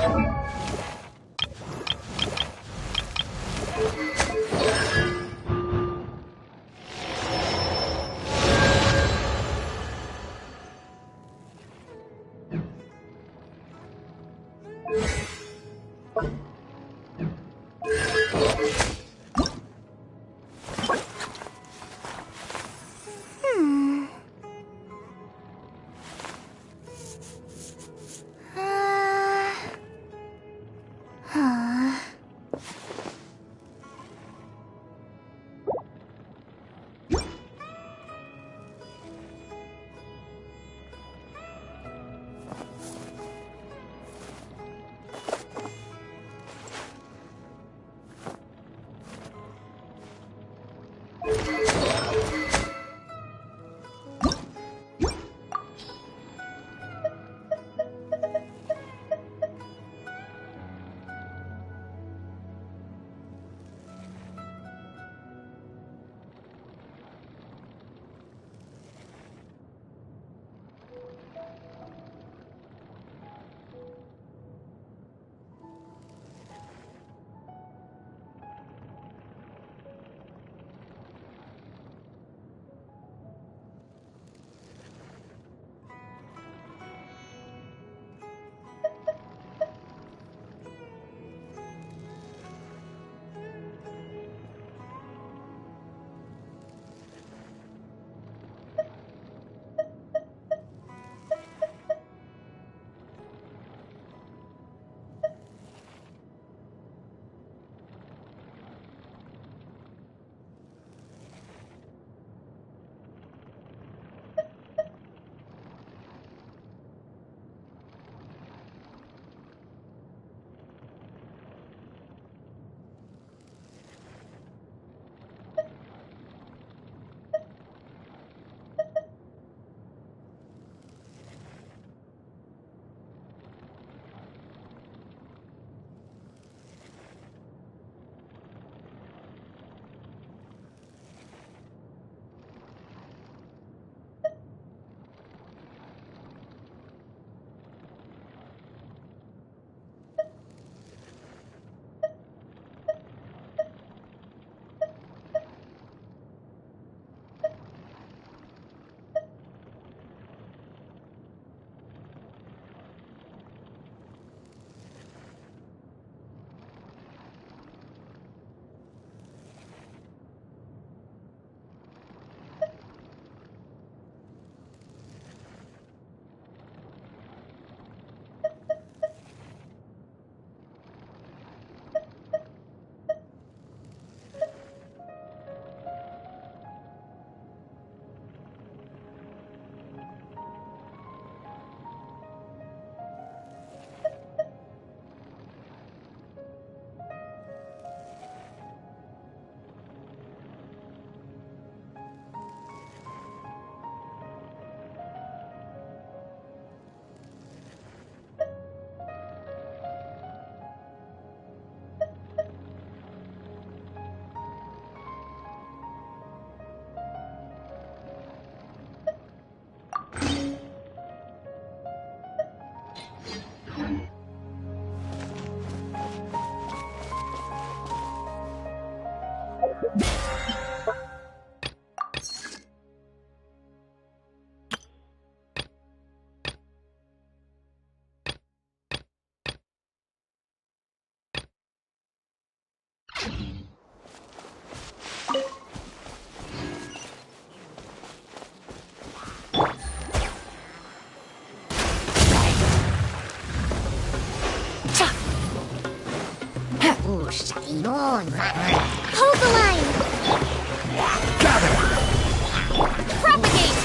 Hold the line! Propagate!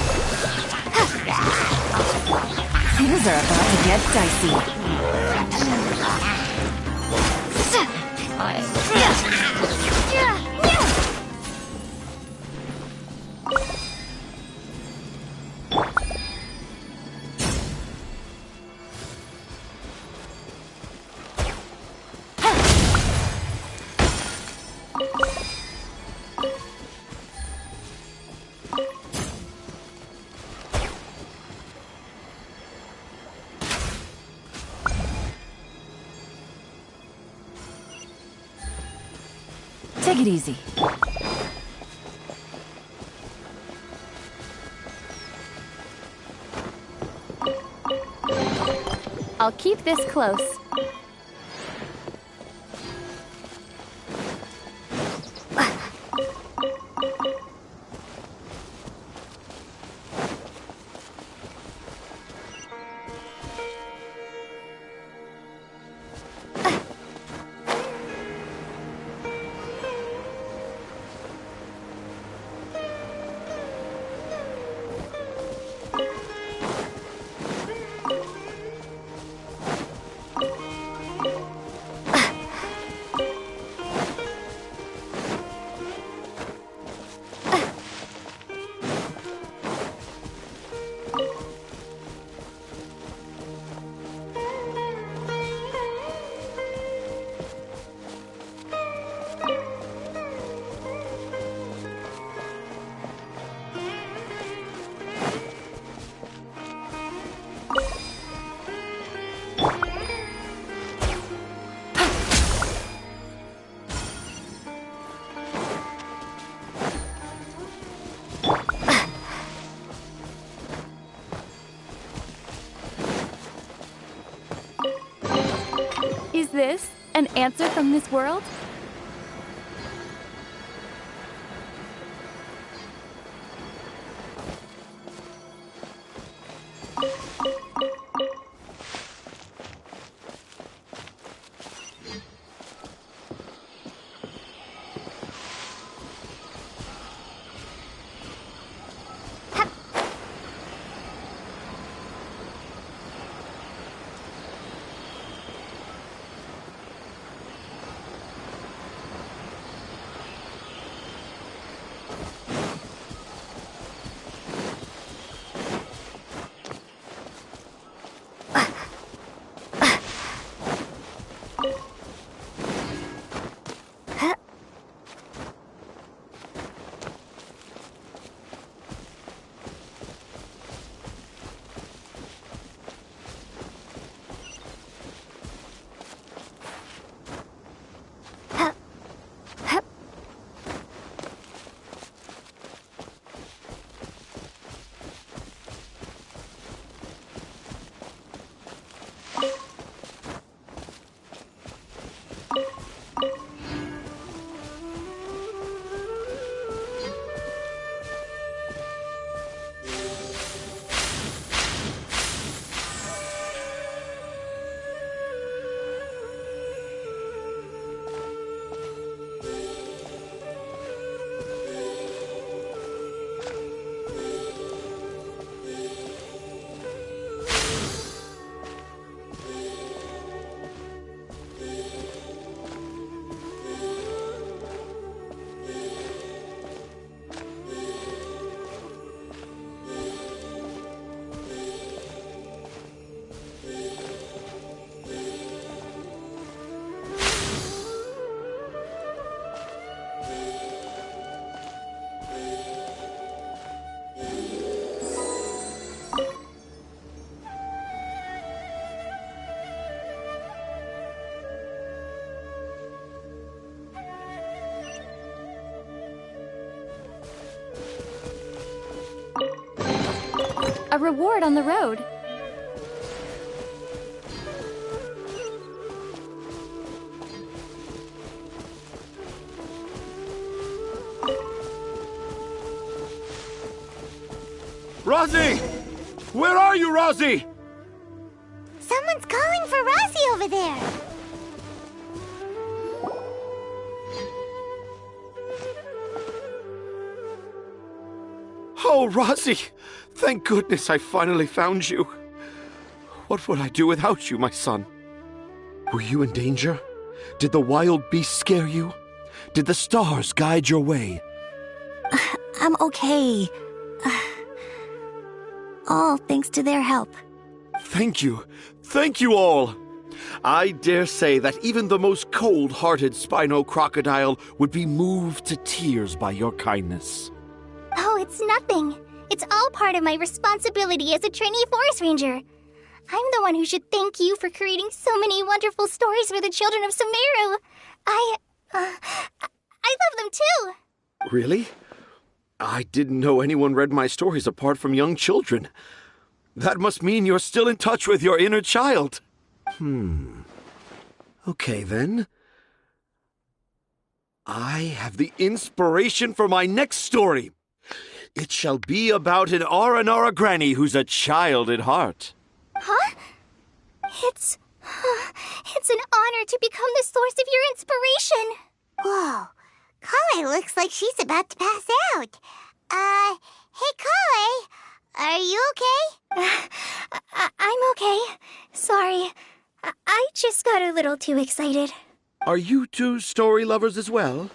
Things are about to get dicey. Take it easy. I'll keep this close. Is this an answer from this world? A reward on the road. Rosie! Where are you, Rosie? Someone's calling for Rosie over there. Oh, Rosie! Thank goodness I finally found you. What would I do without you, my son? Were you in danger? Did the wild beasts scare you? Did the stars guide your way? I'm okay. All thanks to their help. Thank you. Thank you all. I dare say that even the most cold-hearted Spino crocodile would be moved to tears by your kindness. Oh, it's nothing. It's all part of my responsibility as a trainee forest ranger. I'm the one who should thank you for creating so many wonderful stories for the children of Sumeru. I love them too. Really? I didn't know anyone read my stories apart from young children. That must mean you're still in touch with your inner child. Okay, then. I have the inspiration for my next story. It shall be about an Aranara granny who's a child at heart. Huh? It's an honor to become the source of your inspiration. Whoa. Kale looks like she's about to pass out. Hey, Kale, are you okay? I'm okay. Sorry. I just got a little too excited. Are you two story lovers as well?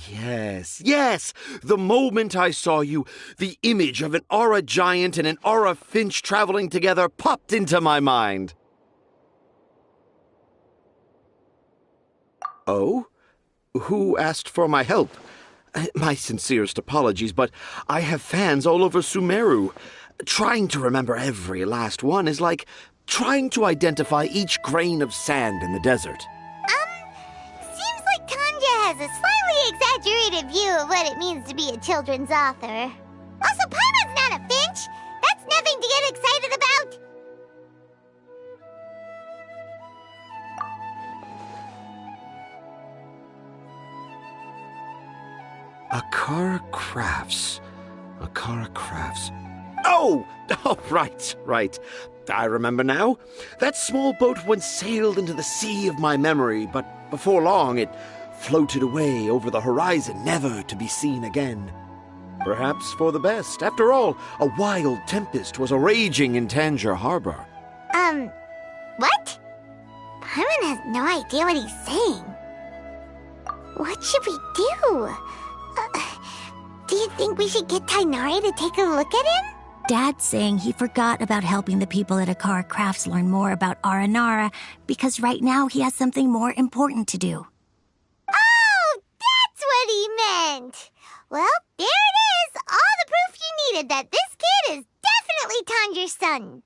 Yes. The moment I saw you, the image of an Aura giant and an Aura finch traveling together popped into my mind. Oh? Who asked for my help? My sincerest apologies, but I have fans all over Sumeru. Trying to remember every last one is like trying to identify each grain of sand in the desert. Seems like Tanja has a slightly exaggerated view of what it means to be a children's author. Also, Paimon's not a finch. That's nothing to get excited about. Akara Crafts. Oh, right. I remember now. That small boat once sailed into the sea of my memory, but before long it floated away over the horizon, never to be seen again. Perhaps for the best. After all, a wild tempest was a-raging in Tangier Harbor. What? Paimon has no idea what he's saying. What should we do? Do you think we should get Tainari to take a look at him? Dad's saying he forgot about helping the people at Akara Crafts learn more about Aranara because right now he has something more important to do. Oh, that's what he meant! Well, there it is! All the proof you needed that this kid is definitely Tanger's son.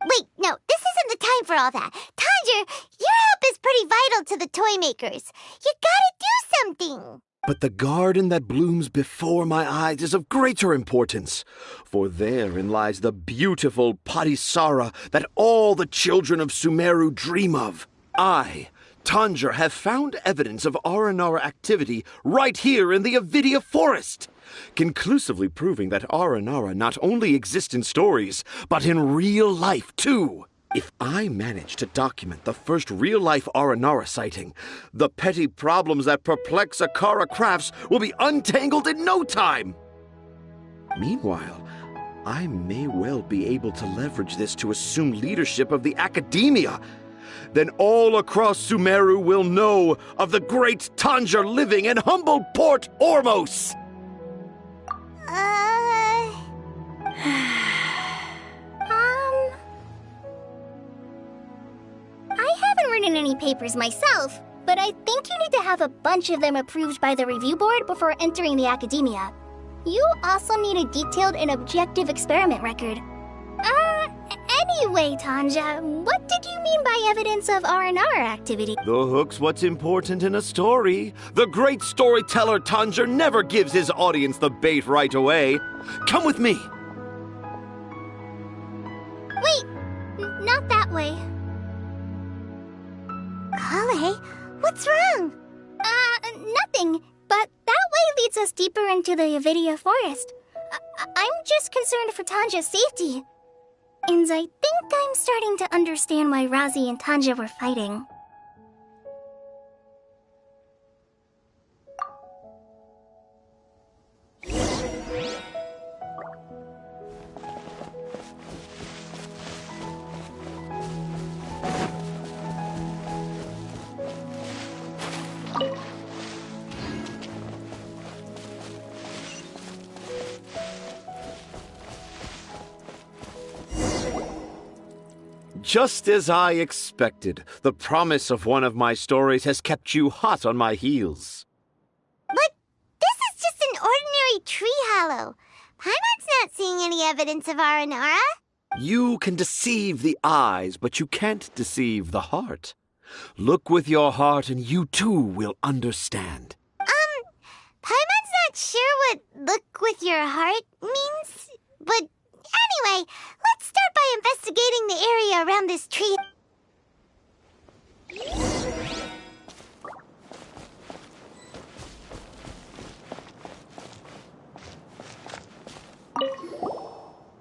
Wait, no, this isn't the time for all that. Tanger, your help is pretty vital to the toy makers. You gotta do something! But the garden that blooms before my eyes is of greater importance, for therein lies the beautiful Padisara that all the children of Sumeru dream of. I, Tanger, have found evidence of Aranara activity right here in the Avidia forest, conclusively proving that Aranara not only exist in stories, but in real life too. If I manage to document the first real-life Aranara sighting, the petty problems that perplex Akara Crafts will be untangled in no time. Meanwhile, I may well be able to leverage this to assume leadership of the academia. Then all across Sumeru will know of the great Tanger living in humble Port Ormos. I haven't written any papers myself, but I think you need to have a bunch of them approved by the review board before entering the academia. You also need a detailed and objective experiment record. Anyway, Tanja, what did you mean by evidence of R&R activity? The hook's what's important in a story. The great storyteller Tanger never gives his audience the bait right away. Come with me. Wait, not that way. Kale, what's wrong? Nothing, but that way leads us deeper into the Avidia forest. I'm just concerned for Tanja's safety. And I think I'm starting to understand why Razi and Tanja were fighting. Just as I expected, the promise of one of my stories has kept you hot on my heels. But this is just an ordinary tree hollow. Paimon's not seeing any evidence of Aranara. You can deceive the eyes, but you can't deceive the heart. Look with your heart and you too will understand. Paimon's not sure what look with your heart means, but anyway, let's start by investigating the area around this tree.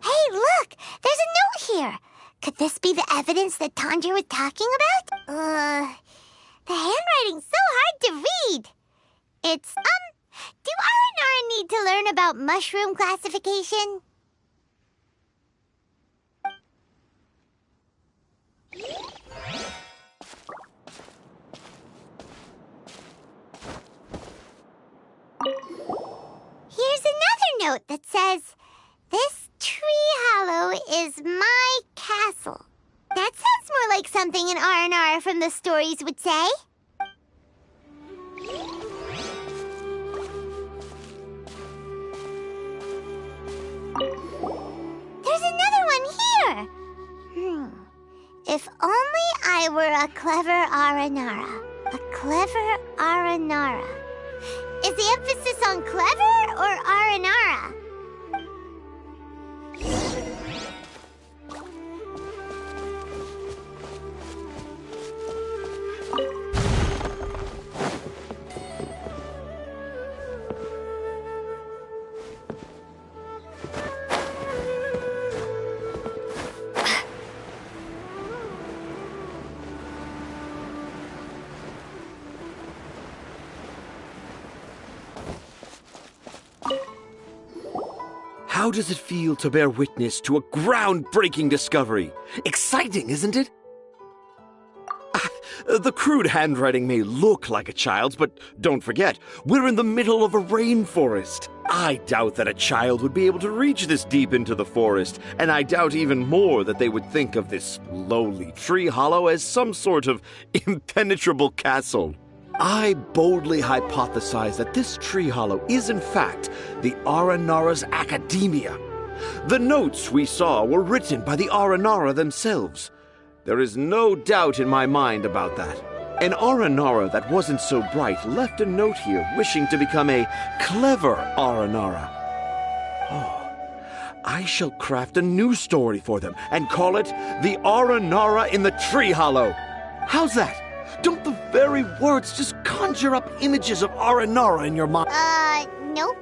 Hey, look! There's a note here! Could this be the evidence that Tanja was talking about? The handwriting's so hard to read. It's, do Aranara need to learn about mushroom classification? Here's another note that says, "This tree hollow is my castle." That sounds more like something an Aranara from the stories would say. There's another one here. If only I were a clever Aranara. A clever Aranara. Is the emphasis on clever or Aranara? How does it feel to bear witness to a groundbreaking discovery? Exciting, isn't it? The crude handwriting may look like a child's, but don't forget, we're in the middle of a rainforest. I doubt that a child would be able to reach this deep into the forest, and I doubt even more that they would think of this lowly tree hollow as some sort of impenetrable castle. I boldly hypothesize that this tree hollow is in fact the Aranara's academia. The notes we saw were written by the Aranara themselves. There is no doubt in my mind about that. An Aranara that wasn't so bright left a note here wishing to become a clever Aranara. Oh, I shall craft a new story for them and call it The Aranara in the Tree Hollow. How's that? Don't the very words just conjure up images of Aranara in your mind? Nope.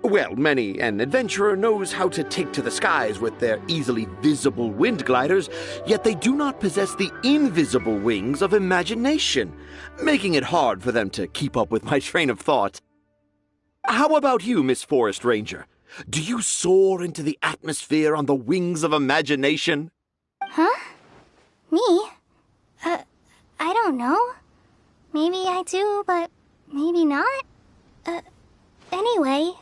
Well, many an adventurer knows how to take to the skies with their easily visible wind gliders, yet they do not possess the invisible wings of imagination, making it hard for them to keep up with my train of thought. How about you, Miss Forest Ranger? Do you soar into the atmosphere on the wings of imagination? Huh? Me? I don't know. Maybe I do, but maybe not. Anyway,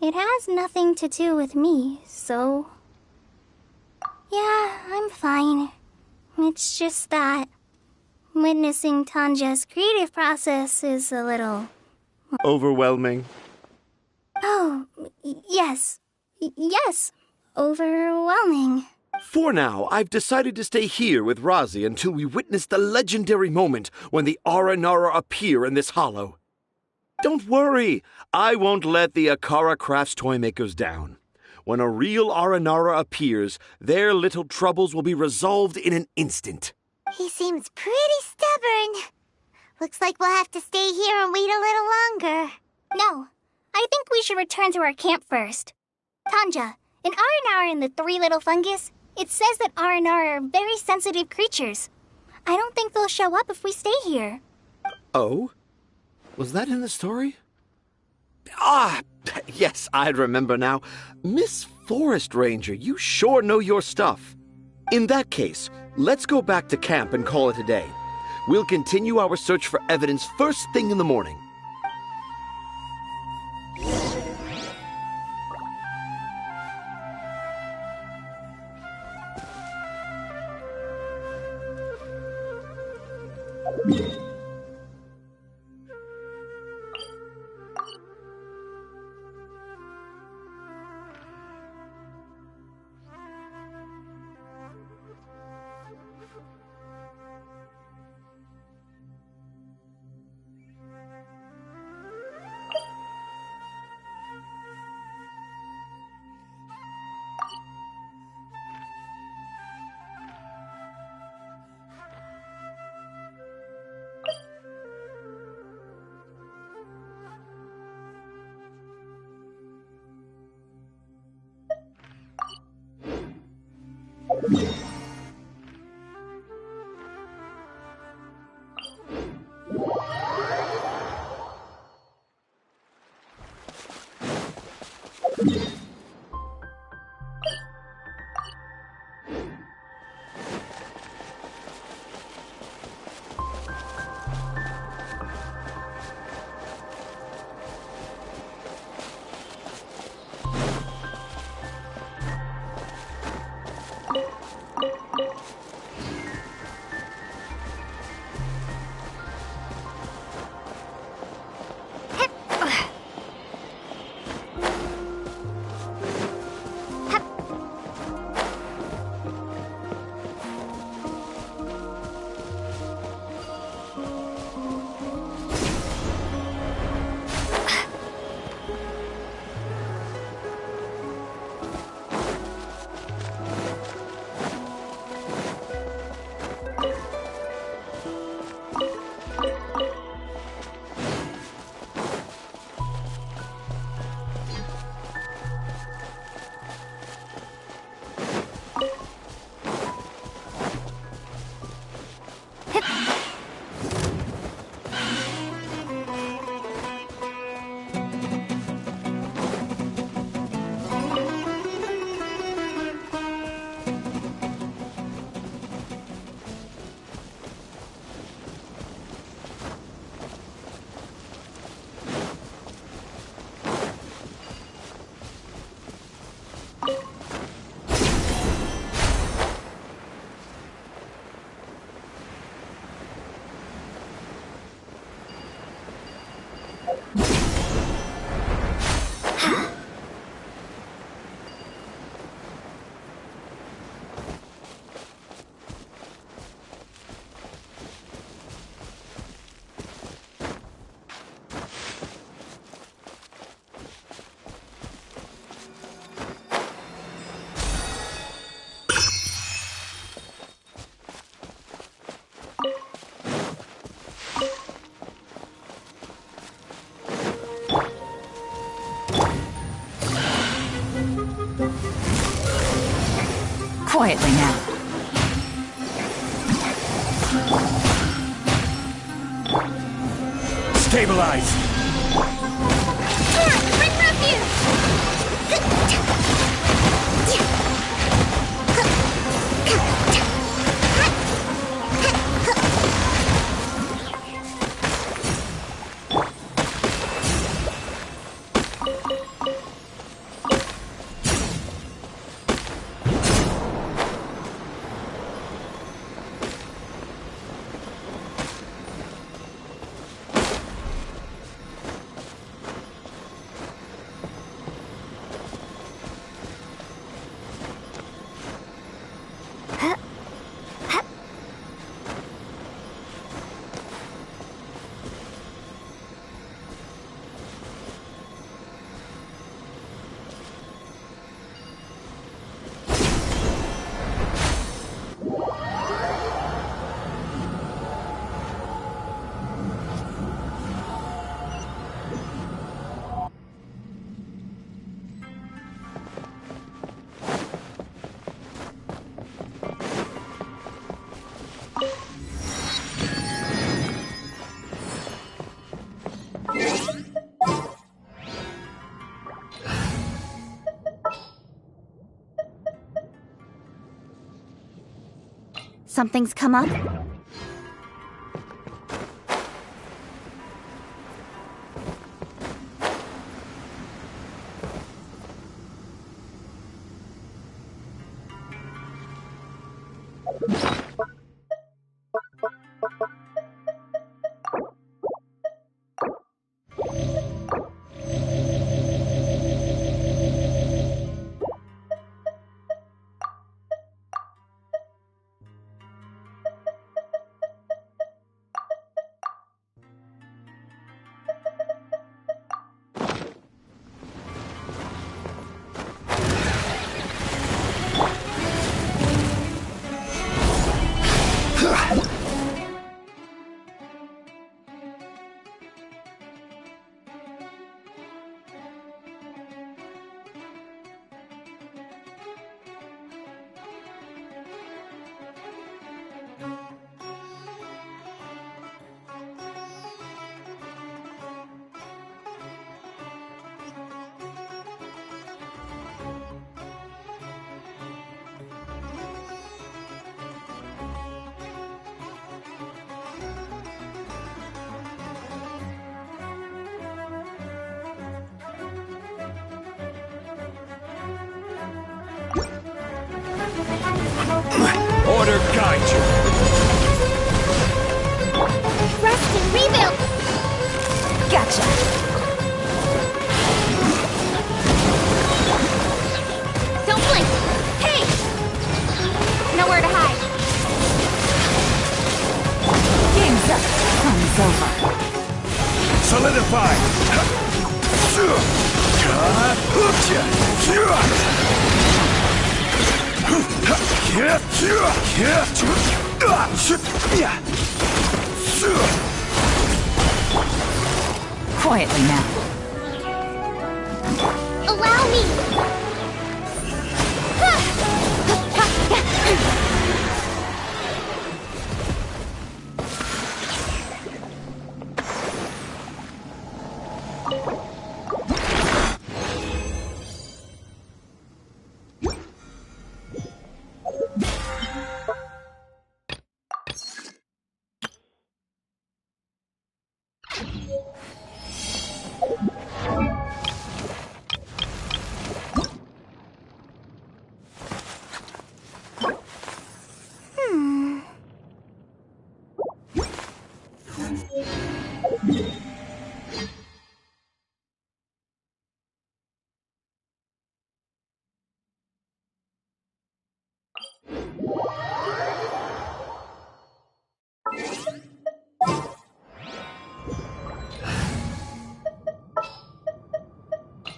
it has nothing to do with me, so... Yeah, I'm fine. It's just that witnessing Tanja's creative process is a little... Overwhelming. Oh, yes. Yes, overwhelming. For now, I've decided to stay here with Razi until we witness the legendary moment when the Aranara appear in this hollow. Don't worry, I won't let the Akara Crafts toymakers down. When a real Aranara appears, their little troubles will be resolved in an instant. He seems pretty stubborn. Looks like we'll have to stay here and wait a little longer. No, I think we should return to our camp first. Tanja, in Aranara and the Three Little Fungus, it says that Aranara are very sensitive creatures. I don't think they'll show up if we stay here. Oh? Was that in the story? Ah, yes, I remember now. Miss Forest Ranger, you sure know your stuff. In that case, let's go back to camp and call it a day. We'll continue our search for evidence first thing in the morning. Quietly now. Stabilize! Bring refuge! Something's come up? future. Rest and rebuild! Gotcha. Don't blink! Hey! Nowhere to hide. Game's up. Fun's over. Solidify! Quietly now. Allow me!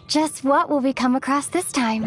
Just what will we come across this time?